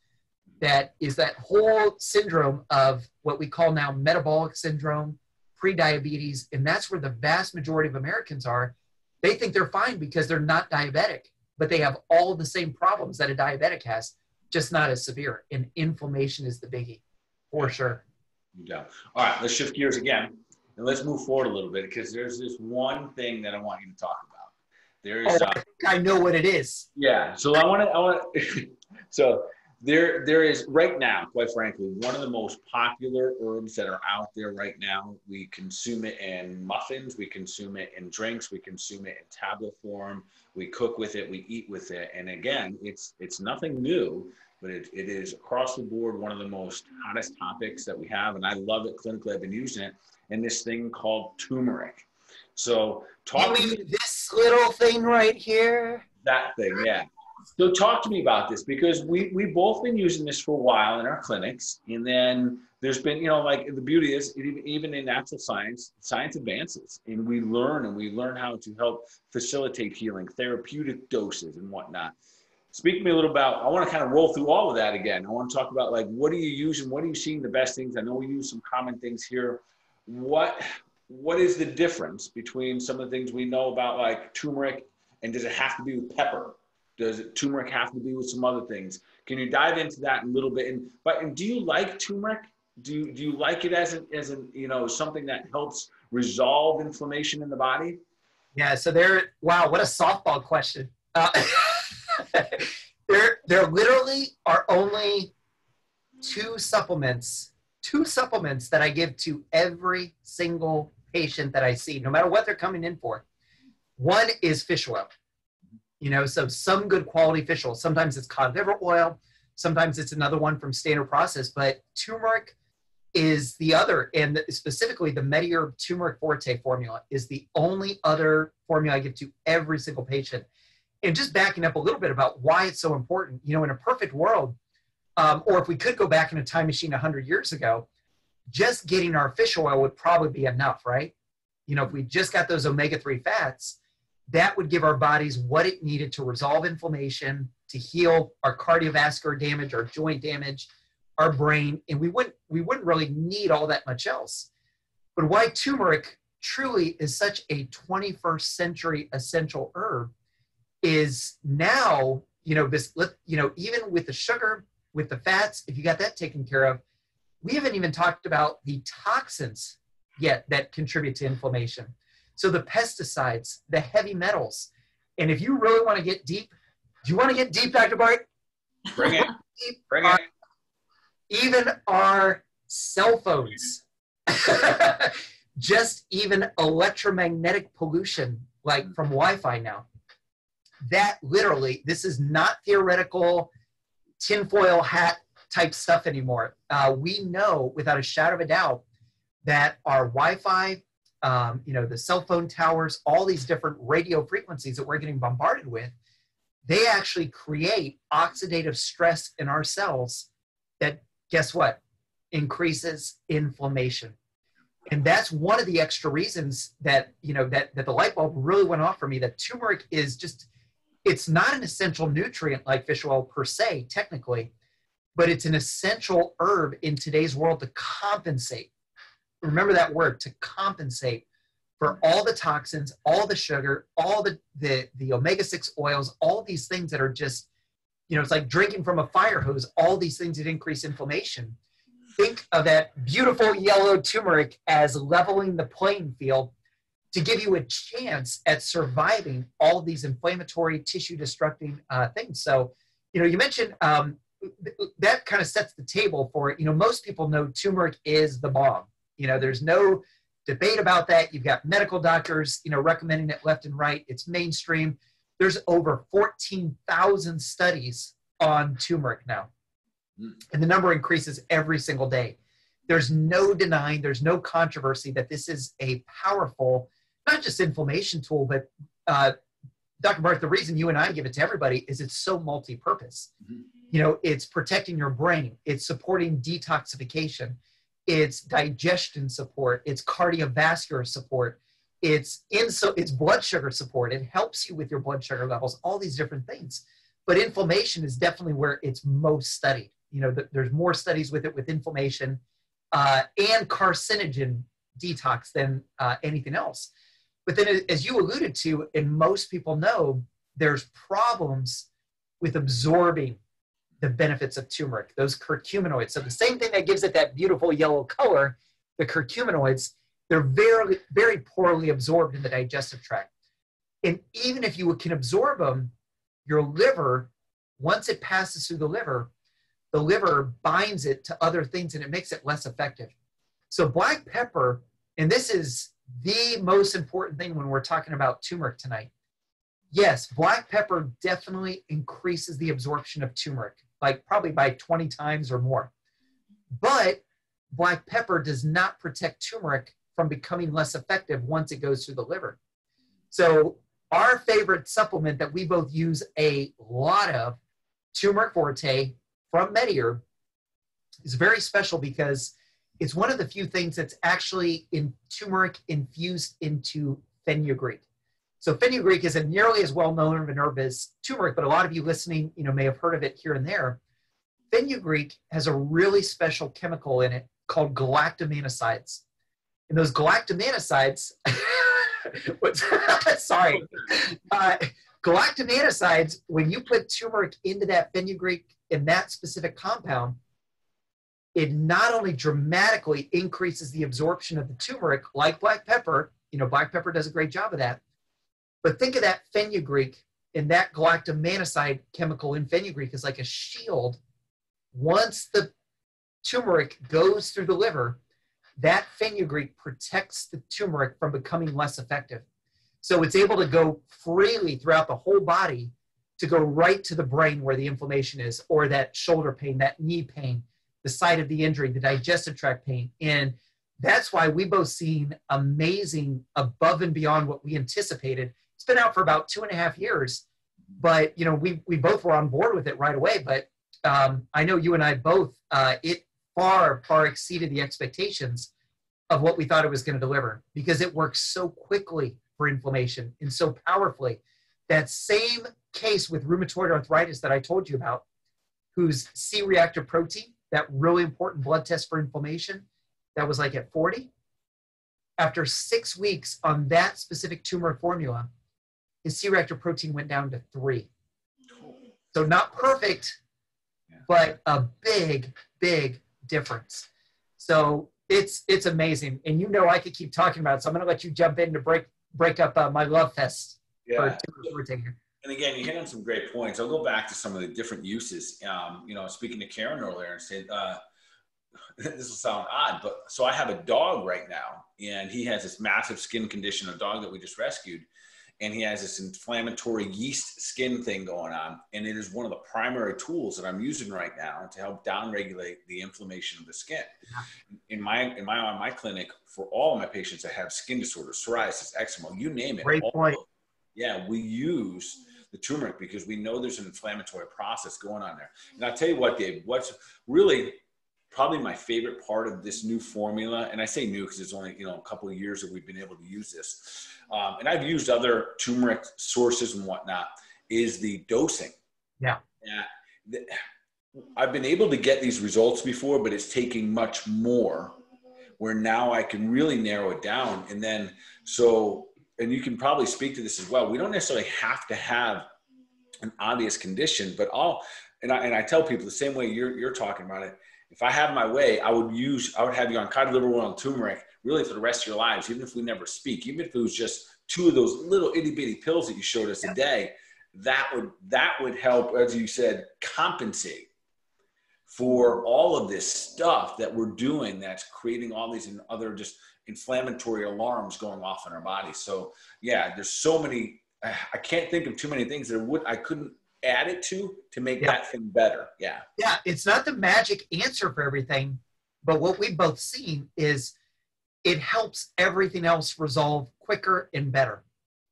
That is that whole syndrome of what we call now metabolic syndrome, pre-diabetes, and that's where the vast majority of Americans are. They think they're fine because they're not diabetic, but they have all the same problems that a diabetic has, just not as severe. And inflammation is the biggie, for sure. Yeah. All right, let's shift gears again, and let's move forward a little bit because there's this one thing that I want you to talk about. There's, I think I know what it is. Yeah. So I want to. So there is right now, quite frankly, one of the most popular herbs that are out there right now. We consume it in muffins, we consume it in drinks, we consume it in tablet form. We cook with it, we eat with it, and again, it's nothing new. But it is across the board one of the most hottest topics that we have, and I love it clinically. I've been using it, and this thing called turmeric. So you mean this little thing right here? That thing, yeah. So talk to me about this, because we've both been using this for a while in our clinics, and then there's been, like the beauty is even in natural science advances, and we learn how to help facilitate healing, therapeutic doses and whatnot. Speak to me a little about, I want to kind of roll through all of that again. I want to talk about, like, what are you using? What are you seeing the best things? I know we use some common things here. What is the difference between some of the things we know about, like turmeric, and does it have to be with pepper? Does turmeric have to be with some other things? Can you dive into that a little bit? And do you like turmeric? Do you like it as something that helps resolve inflammation in the body? Yeah. So wow, what a softball question. There literally are only two supplements that I give to every single patient that I see, no matter what they're coming in for. One is fish oil, so some good quality fish oil. Sometimes it's cod liver oil, sometimes it's another one from Standard Process, but turmeric is the other, and specifically the Mediherb Turmeric Forte formula is the only other formula I give to every single patient. And just backing up a little bit about why it's so important, in a perfect world, or if we could go back in a time machine 100 years ago, just getting our fish oil would probably be enough, right? If we just got those omega-3 fats, that would give our bodies what it needed to resolve inflammation, to heal our cardiovascular damage, our joint damage, our brain, and we wouldn't really need all that much else. But why turmeric truly is such a 21st century essential herb is now, even with the sugar, with the fats, if you got that taken care of, we haven't even talked about the toxins yet that contribute to inflammation. So the pesticides, the heavy metals. And if you really want to get deep, do you want to get deep, Dr. Bart? Bring it. Bring it. Even our cell phones, just even electromagnetic pollution, like from Wi-Fi now. That literally, this is not theoretical tinfoil hat type stuff anymore. We know without a shadow of a doubt that our Wi-Fi, the cell phone towers, all these different radio frequencies that we're getting bombarded with, they actually create oxidative stress in our cells that, guess what, increases inflammation. And that's one of the extra reasons that, that the light bulb really went off for me, that turmeric is just, it's not an essential nutrient like fish oil per se, technically, but it's an essential herb in today's world to compensate. Remember that word, to compensate for all the toxins, all the sugar, all the omega-6 oils, all these things that are just, it's like drinking from a fire hose, all these things that increase inflammation. Think of that beautiful yellow turmeric as leveling the playing field to give you a chance at surviving all these inflammatory, tissue-destructing things. So, you mentioned that kind of sets the table for, most people know turmeric is the bomb. There's no debate about that. You've got medical doctors, recommending it left and right. It's mainstream. There's over 14,000 studies on turmeric now. And the number increases every single day. There's no denying, there's no controversy that this is a powerful, not just inflammation tool, but Dr. Bart, the reason you and I give it to everybody is it's so multi-purpose. It's protecting your brain. It's supporting detoxification. It's digestion support. It's cardiovascular support. It's blood sugar support. It helps you with your blood sugar levels, all these different things. But inflammation is definitely where it's most studied. There's more studies with it, with inflammation and carcinogen detox than anything else. But then, as you alluded to, and most people know, there's problems with absorbing the benefits of turmeric, those curcuminoids. So the same thing that gives it that beautiful yellow color, the curcuminoids, they're very, very poorly absorbed in the digestive tract. And even if you can absorb them, your liver, once it passes through the liver binds it to other things and it makes it less effective. So black pepper, and this is the most important thing when we're talking about turmeric tonight. Yes, black pepper definitely increases the absorption of turmeric, like probably by 20 times or more. But black pepper does not protect turmeric from becoming less effective once it goes through the liver. So our favorite supplement that we both use a lot of, Turmeric Forte from MediHerb, is very special because it's one of the few things that's actually in turmeric infused into fenugreek. So fenugreek isn't nearly as well known of an herb as turmeric, but a lot of you listening, may have heard of it here and there. Fenugreek has a really special chemical in it called galactomanosides. And those galactomanosides, galactomanosides, when you put turmeric into that fenugreek in that specific compound, it not only dramatically increases the absorption of the turmeric, like black pepper, black pepper does a great job of that, but think of that fenugreek and that galactomanoside chemical in fenugreek is like a shield. Once the turmeric goes through the liver, that fenugreek protects the turmeric from becoming less effective. So it's able to go freely throughout the whole body to go right to the brain where the inflammation is, or that shoulder pain, that knee pain, the site of the injury, the digestive tract pain. And that's why we both seen amazing above and beyond what we anticipated. It's been out for about 2.5 years, but we both were on board with it right away. But I know you and I both, it far, far exceeded the expectations of what we thought it was going to deliver, because it works so quickly for inflammation and so powerfully. That same case with rheumatoid arthritis that I told you about, whose C-reactive protein, that really important blood test for inflammation, that was like at 40. After 6 weeks on that specific turmeric formula, his C-reactive protein went down to 3. So not perfect, but a big, big difference. So it's amazing. And I could keep talking about it, so I'm going to let you jump in to break up my love fest. Yeah. And again, you hit on some great points. I'll go back to some of the different uses. Speaking to Karen earlier and said, this will sound odd, but so I have a dog right now, and he has this massive skin condition, a dog that we just rescued, and he has this inflammatory yeast skin thing going on. And it is one of the primary tools that I'm using right now to help downregulate the inflammation of the skin. In my clinic, for all of my patients that have skin disorders, psoriasis, eczema, you name it. Great point. Yeah, we use the turmeric because we know there's an inflammatory process going on there. And I'll tell you what, Dave, what's really probably my favorite part of this new formula, and I say new because it's only a couple of years that we've been able to use this, and I've used other turmeric sources and whatnot, is the dosing. Yeah. I've been able to get these results before, but it's taking much more, where now I can really narrow it down. And then and you can probably speak to this as well, we don't necessarily have to have an obvious condition, but I tell people the same way you're talking about it. If I have my way, I would have you on cod liver oil and turmeric really for the rest of your lives, even if we never speak, even if it was just 2 of those little itty bitty pills that you showed us a day, that would help, as you said, compensate for all of this stuff that we're doing that's creating all these other just inflammatory alarms going off in our body. So yeah, there's so many, I can't think of too many things that I couldn't add it to make that thing better. Yeah. Yeah. It's not the magic answer for everything, but what we've both seen is it helps everything else resolve quicker and better.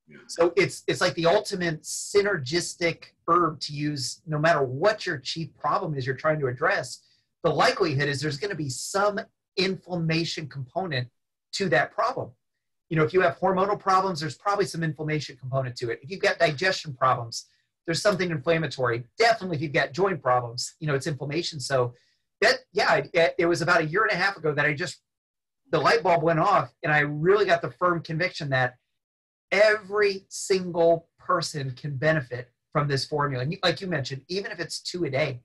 Yeah. So it's like the ultimate synergistic herb to use no matter what your chief problem is you're trying to address. The likelihood is there's going to be some inflammation component to that problem. If you have hormonal problems, there's probably some inflammation component to it. If you've got digestion problems, there's something inflammatory. Definitely if you've got joint problems, it's inflammation. So it was about 1.5 years ago that the light bulb went off, and I really got the firm conviction that every single person can benefit from this formula. And like you mentioned, even if it's 2 a day,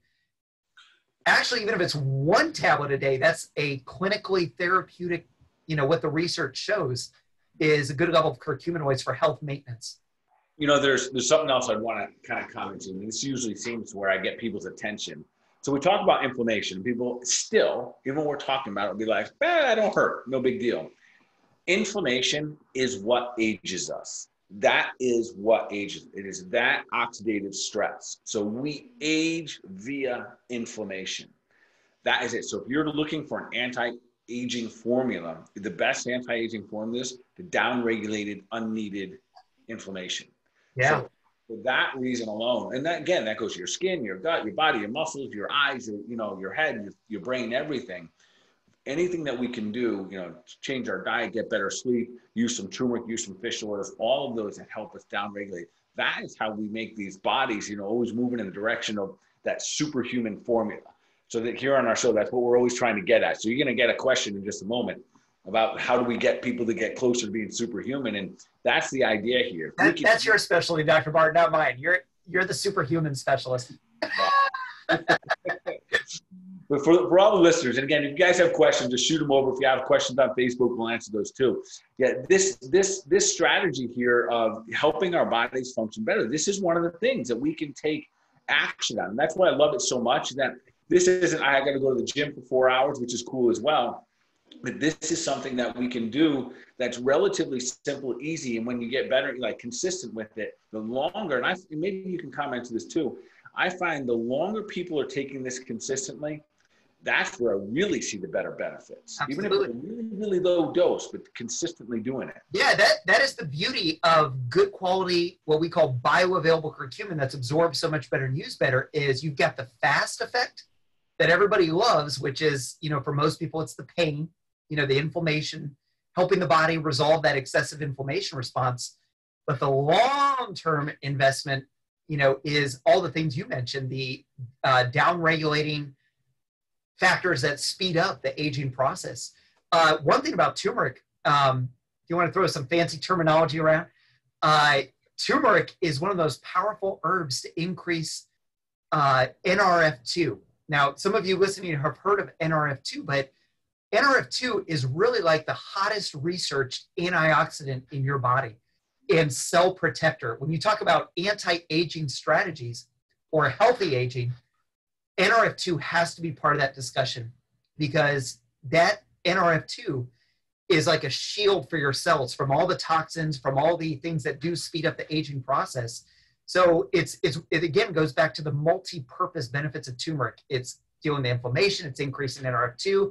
actually, even if it's 1 tablet a day, that's a clinically therapeutic, what the research shows is a good level of curcuminoids for health maintenance. There's something else I'd want to kind of comment on. This usually seems where I get people's attention. So we talk about inflammation. People still, even when we're talking about it, will be like, that don't hurt, no big deal. Inflammation is what ages us. That is what ages. It is that oxidative stress. So we age via inflammation. That is it. So if you're looking for an anti-aging formula, the best anti-aging formula is the down-regulated, unneeded inflammation. Yeah. So for that reason alone, and that, again, that goes to your skin, your gut, your body, your muscles, your eyes, your head, your brain, everything. Anything that we can do, change our diet, get better sleep, use some turmeric, use some fish oils, all of those that help us downregulate. That is how we make these bodies, always moving in the direction of that superhuman formula. So that here on our show, that's what we're always trying to get at. So you're going to get a question in just a moment about how do we get people to get closer to being superhuman. And that's the idea here. That's your specialty, Dr. Bart, not mine. You're the superhuman specialist. But for all the listeners, and again, if you guys have questions, just shoot them over. If you have questions on Facebook, we'll answer those too. Yeah, this strategy here of helping our bodies function better, this is one of the things that we can take action on. And that's why I love it so much, that this isn't, I got to go to the gym for 4 hours, which is cool as well. But this is something that we can do that's relatively simple, easy. And when you get better, like consistent with it, the longer, and maybe you can comment to this too, I find the longer people are taking this consistently, that's where I really see the better benefits. Absolutely. Even if it's a really, really low dose, but consistently doing it. Yeah, that is the beauty of good quality, what we call bioavailable curcumin that's absorbed so much better and used better, is you've got the fast effect that everybody loves, which is, for most people, it's the pain, the inflammation, helping the body resolve that excessive inflammation response. But the long-term investment, is all the things you mentioned, the down-regulating factors that speed up the aging process. One thing about turmeric, if you want to throw some fancy terminology around, turmeric is one of those powerful herbs to increase NRF2. Now, some of you listening have heard of NRF2, but NRF2 is really like the hottest researched antioxidant in your body and cell protector. When you talk about anti-aging strategies or healthy aging, NRF2 has to be part of that discussion, because that NRF2 is like a shield for your cells from all the toxins, from all the things that do speed up the aging process. So it again goes back to the multi-purpose benefits of turmeric. It's dealing with inflammation, it's increasing NRF2.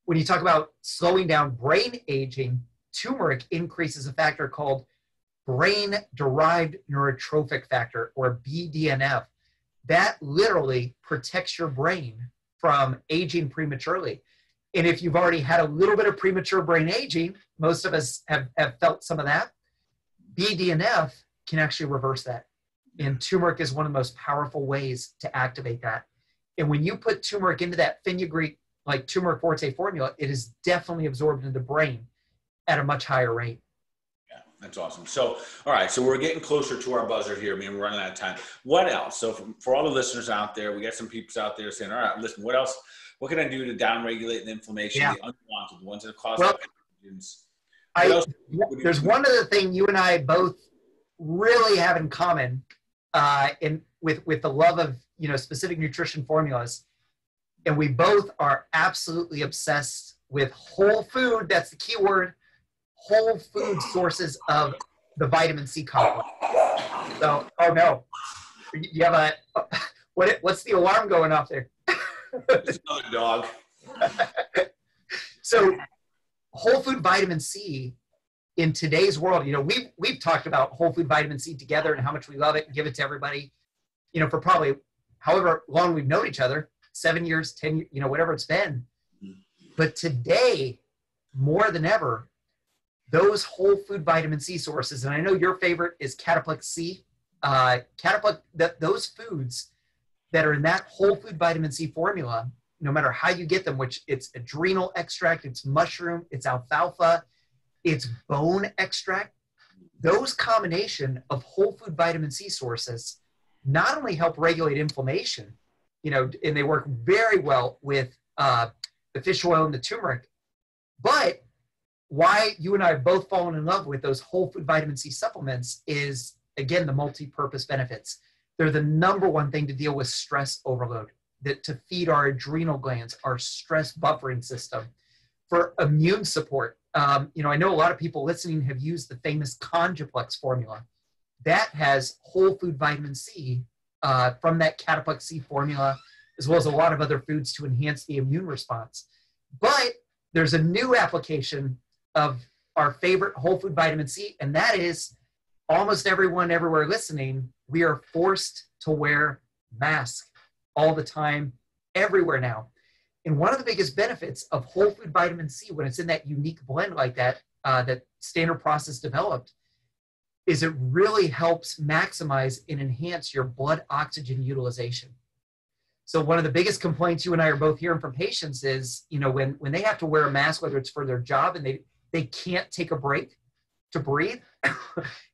When you talk about slowing down brain aging, turmeric increases a factor called brain-derived neurotrophic factor, or BDNF. That literally protects your brain from aging prematurely. And if you've already had a little bit of premature brain aging, most of us have felt some of that, BDNF can actually reverse that. And turmeric is one of the most powerful ways to activate that. And when you put turmeric into that fenugreek, like turmeric forte formula, it is definitely absorbed into the brain at a much higher rate. Yeah, that's awesome. So, all right, so we're getting closer to our buzzer here. I mean, we're running out of time. What else? So for all the listeners out there, we got some peeps out there saying, all right, listen, what else? What can I do to downregulate the inflammation, the unwanted, the ones that cause pathogens? There's one other thing you and I both really have in common, with the love of specific nutrition formulas, and we both are absolutely obsessed with whole food. That's the key word. Whole food sources of the vitamin C complex. So, oh no, you have what's the alarm going off there? It's another dog. So, whole food vitamin C in today's world, we've talked about whole food vitamin C together and how much we love it and give it to everybody, for probably however long we've known each other, 7 years, 10 years, whatever it's been. But today, more than ever, those whole food vitamin C sources, and I know your favorite is Cataplex C, those foods that are in that whole food vitamin C formula, no matter how you get them, which it's adrenal extract, it's mushroom, it's alfalfa, it's bone extract, those combination of whole food vitamin C sources not only help regulate inflammation, and they work very well with the fish oil and the turmeric, but why you and I have both fallen in love with those whole food vitamin C supplements is, again, the multi-purpose benefits. They're the number one thing to deal with stress overload, to feed our adrenal glands, our stress buffering system, for immune support. I know a lot of people listening have used the famous Conjuplex formula. That has whole food vitamin C from that Cataplex C formula, as well as a lot of other foods to enhance the immune response. But there's a new application of our favorite whole food vitamin C, and that is almost everyone everywhere listening, we are forced to wear masks all the time, everywhere now. And one of the biggest benefits of whole food vitamin C, when it's in that unique blend like that, that Standard Process developed, is it really helps maximize and enhance your blood oxygen utilization. So one of the biggest complaints you and I are both hearing from patients is, you know, when they have to wear a mask, whether it's for their job and they can't take a break to breathe,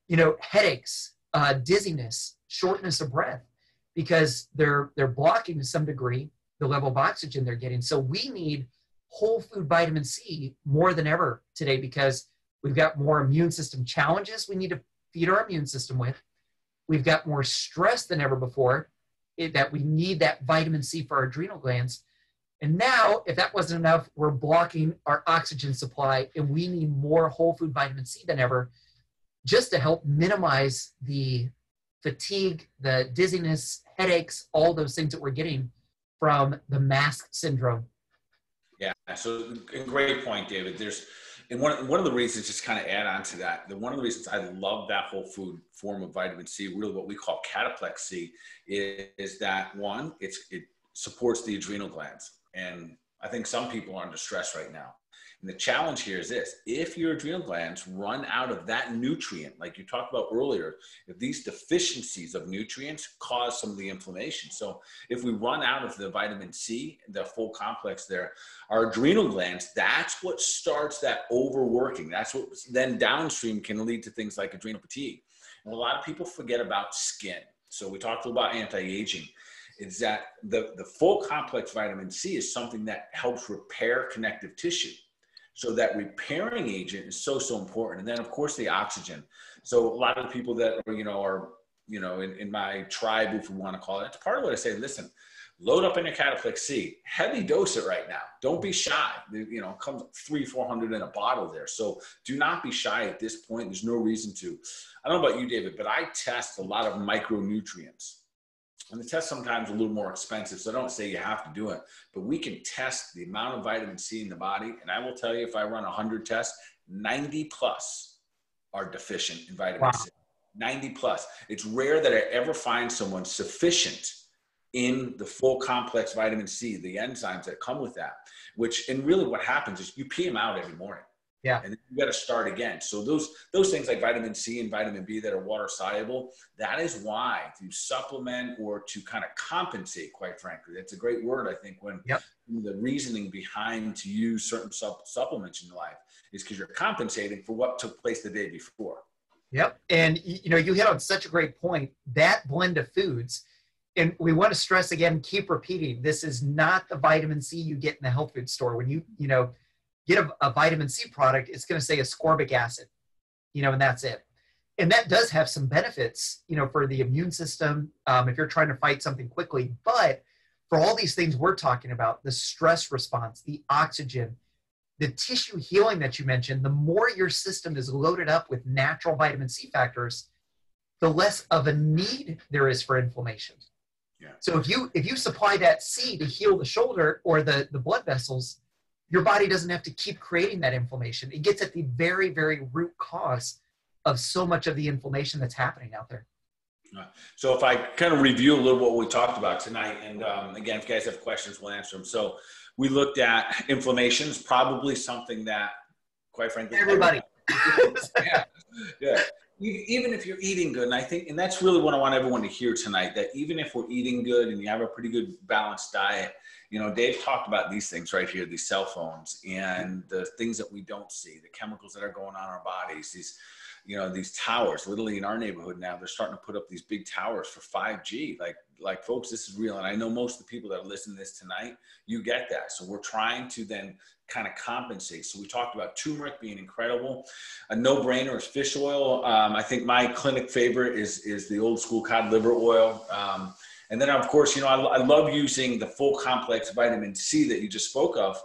you know, headaches, dizziness, shortness of breath, because they're blocking to some degree the level of oxygen they're getting. So we need whole food vitamin C more than ever today, because we've got more immune system challenges we need to feed our immune system with. We've got more stress than ever before, that we need that vitamin C for our adrenal glands. And now, if that wasn't enough, we're blocking our oxygen supply, and we need more whole food vitamin C than ever, just to help minimize the fatigue, the dizziness, headaches, all those things that we're getting from the mask syndrome. Yeah, so a great point, David. And one of the reasons, just kind of add on to that, one of the reasons I love that whole food form of vitamin C, really what we call cataplex C, is that one, it supports the adrenal glands. And I think some people are under stress right now. And the challenge here is this: if your adrenal glands run out of that nutrient, like you talked about earlier, if these deficiencies of nutrients cause some of the inflammation. So if we run out of the vitamin C, the full complex there, our adrenal glands, that's what starts that overworking. That's what then downstream can lead to things like adrenal fatigue. And a lot of people forget about skin. So we talked about anti-aging. Is that the full complex vitamin C is something that helps repair connective tissue. So that repairing agent is so important. And then of course the oxygen. So a lot of the people that are in my tribe, if we want to call it, it's part of what I say, listen, load up in your cataplex C, heavy dose it right now. Don't be shy. You know, it comes 300-400 in a bottle there. So do not be shy at this point. There's no reason to. I don't know about you, David, but I test a lot of micronutrients. And the test sometimes a little more expensive, so I don't say you have to do it, but we can test the amount of vitamin C in the body. And I will tell you, if I run 100 tests, 90 plus are deficient in vitamin C. 90 plus. It's rare that I ever find someone sufficient in the full complex vitamin C, the enzymes that come with that, and really what happens is you pee them out every morning. Yeah. And then you got to start again. So those things like vitamin C and vitamin B that are water soluble, that is why to supplement or to kind of compensate, quite frankly, that's a great word. I think when the reasoning behind to use certain supplements in your life is because you're compensating for what took place the day before. Yep. And you hit on such a great point, that blend of foods. And we want to stress again, keep repeating, this is not the vitamin C you get in the health food store. When you get a vitamin C product, it's going to say ascorbic acid, and that's it. And that does have some benefits, for the immune system, if you're trying to fight something quickly. But for all these things we're talking about, the stress response, the oxygen, the tissue healing that you mentioned, the more your system is loaded up with natural vitamin C factors, the less of a need there is for inflammation. Yeah. So if you supply that C to heal the shoulder or the blood vessels, your body doesn't have to keep creating that inflammation. It gets at the very, very root cause of so much of the inflammation that's happening out there. So if I kind of review a little what we talked about tonight, and again, if you guys have questions, we'll answer them. So we looked at inflammation is probably something that, quite frankly, everybody. Yeah. Even if you're eating good, and that's really what I want everyone to hear tonight, that even if we're eating good and you have a pretty good balanced diet, Dave talked about these things right here, these cell phones and the things that we don't see, the chemicals that are going on in our bodies, these towers. Literally in our neighborhood now, they're starting to put up these big towers for 5G. Like folks, this is real. And I know most of the people that are listening to this tonight, you get that. So we're trying to then kind of compensate. So we talked about turmeric being incredible. A no-brainer is fish oil. I think my clinic favorite is the old school cod liver oil. And then, of course, I love using the full complex vitamin C that you just spoke of,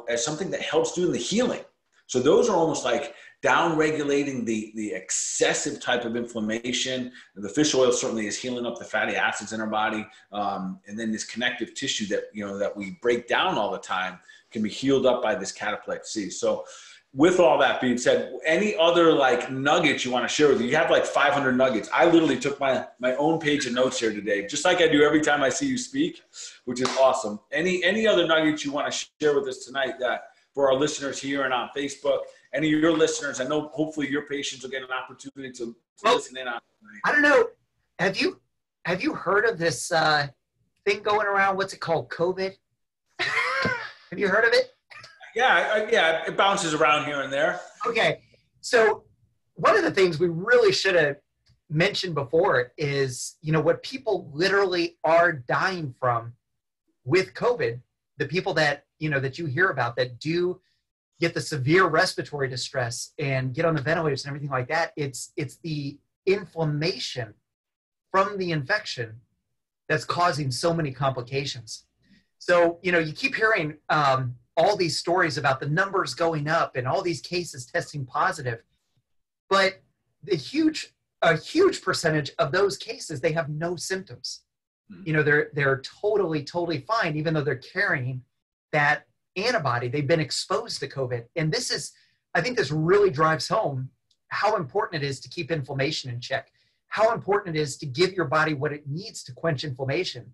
as something that helps doing the healing. So those are almost like down-regulating the excessive type of inflammation. The fish oil certainly is healing up the fatty acids in our body. And then this connective tissue that we break down all the time can be healed up by this cataplex C. So with all that being said, any other like nuggets you want to share with you? You have like 500 nuggets. I literally took my own page of notes here today, just like I do every time I see you speak, which is awesome. Any other nuggets you want to share with us tonight that for our listeners here and on Facebook, any of your listeners, I know hopefully your patients will get an opportunity to listen in on tonight. I don't know. Have you heard of this thing going around? What's it called? COVID? Have you heard of it? Yeah, it bounces around here and there. Okay, so one of the things we really should have mentioned before is, what people literally are dying from with COVID, the people that, that you hear about that do get the severe respiratory distress and get on the ventilators and everything like that, it's the inflammation from the infection that's causing so many complications. So, you keep hearing all these stories about the numbers going up and all these cases testing positive, but a huge percentage of those cases, they have no symptoms. They're totally fine, even though they're carrying that antibody. They've been exposed to COVID. And I think this really drives home how important it is to keep inflammation in check, how important it is to give your body what it needs to quench inflammation.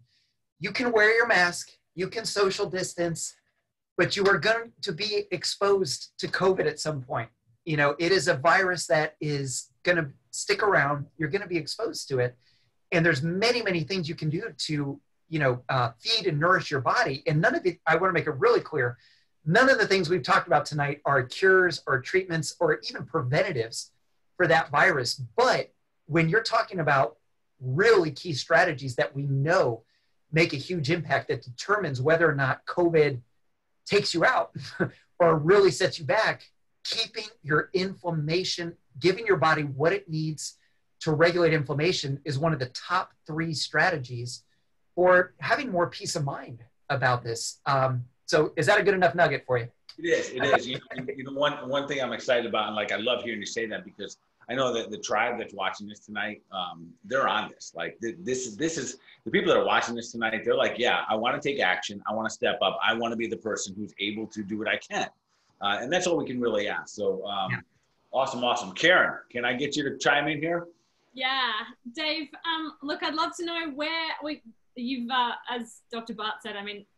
You can wear your mask, you can social distance, but you are going to be exposed to COVID at some point. It is a virus that is going to stick around. You're going to be exposed to it. And there's many things you can do to, feed and nourish your body. And none of it, I want to make it really clear, none of the things we've talked about tonight are cures or treatments or even preventatives for that virus. But when you're talking about really key strategies that we know make a huge impact that determines whether or not COVID takes you out or really sets you back, keeping your inflammation, giving your body what it needs to regulate inflammation is one of the top 3 strategies for having more peace of mind about this. So is that a good enough nugget for you? It is. One thing I'm excited about, and like I love hearing you say that, because I know that the tribe that's watching this tonight, they're on this. Like this is the people that are watching this tonight. They're like, yeah, I want to take action. I want to step up. I want to be the person who's able to do what I can. And that's all we can really ask. So awesome. Karen, can I get you to chime in here? Yeah, Dave, look, I'd love to know where you've, as Dr. Bart said,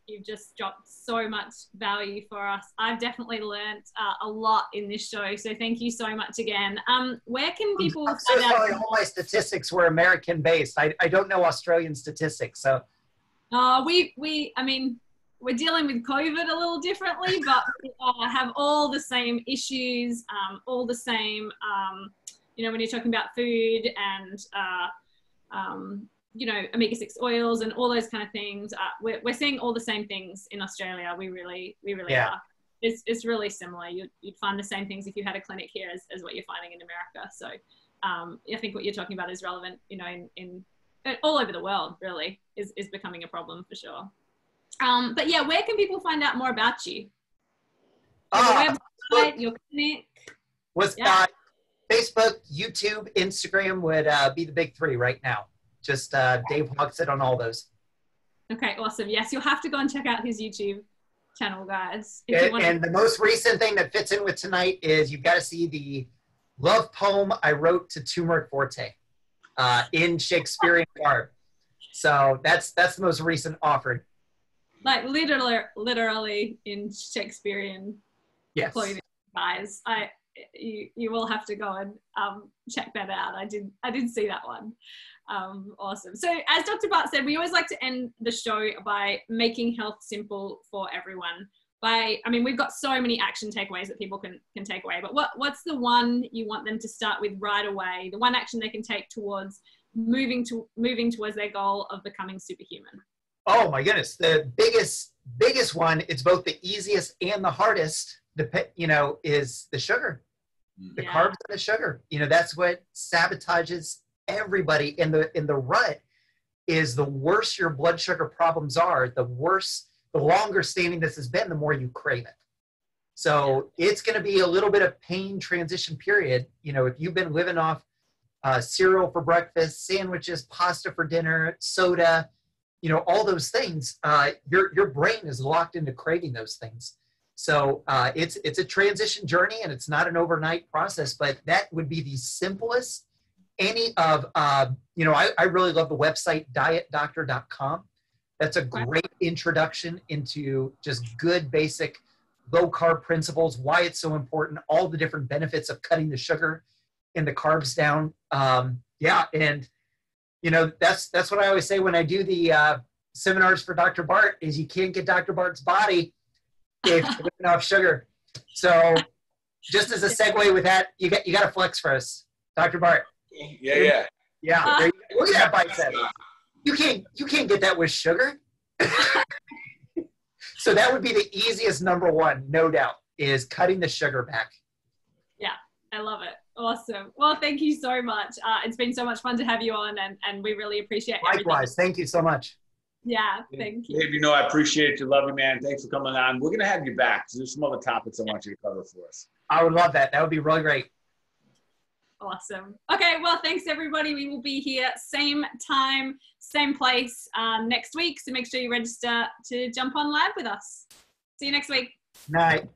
you've just dropped so much value for us. I've definitely learned a lot in this show. So thank you so much again. Where can people I'm so sorry, all my statistics were American based. I don't know Australian statistics. So we're dealing with COVID a little differently, but we have all the same issues, all the same, when you're talking about food and, omega-6 oils and all those kind of things. We're seeing all the same things in Australia. We really are. It's really similar. You'd find the same things if you had a clinic here as what you're finding in America. So I think what you're talking about is relevant, in all over the world, really, is becoming a problem for sure. But yeah, where can people find out more about you? Your website, your clinic? Facebook, YouTube, Instagram would be the big 3 right now. Just Dave Hogsed on all those. Okay, awesome. Yes, you'll have to go and check out his YouTube channel, guys. And the most recent thing that fits in with tonight is you've got to see the love poem I wrote to Turmeric Forte in Shakespearean garb. So that's the most recent offered. Like literally in Shakespearean clothing, guys. You will have to go and check that out. I did see that one. Awesome. So as Dr. Bart said, we always like to end the show by making health simple for everyone. We've got so many action takeaways that people can take away, but what's the one you want them to start with right away? The one action they can take towards moving towards their goal of becoming superhuman? Oh my goodness. The biggest one, it's both the easiest and the hardest, is the sugar. The carbs and the sugar. That's what sabotages everybody in the rut. Is the worse your blood sugar problems are, the longer standing this has been, the more you crave it. So it's going to be a little bit of pain transition period. If you've been living off cereal for breakfast, sandwiches, pasta for dinner, soda, all those things, your brain is locked into craving those things. So it's a transition journey, and it's not an overnight process, but that would be the simplest. Any of, you know, I really love the website dietdoctor.com. That's a great introduction into just good basic low carb principles, why it's so important, all the different benefits of cutting the sugar and the carbs down. Yeah, and you know, that's what I always say when I do the seminars for Dr. Bart is you can't get Dr. Bart's body if you have enough sugar. So just as a segue with that, you got to flex for us, Dr. Bart. Yeah. Look at that bicep. You can't get that with sugar. So that would be the easiest number one, no doubt, is cutting the sugar back. Yeah, I love it. Awesome. Well, thank you so much. It's been so much fun to have you on, and we really appreciate it. Likewise. Thank you so much. Yeah, thank you. Dave, you know I appreciate you. Love you, man. Thanks for coming on. We're going to have you back. There's some other topics I want you to cover for us. I would love that. That would be really great. Awesome. Okay, well, thanks, everybody. We will be here same time, same place next week. So make sure you register to jump on live with us. See you next week. Night.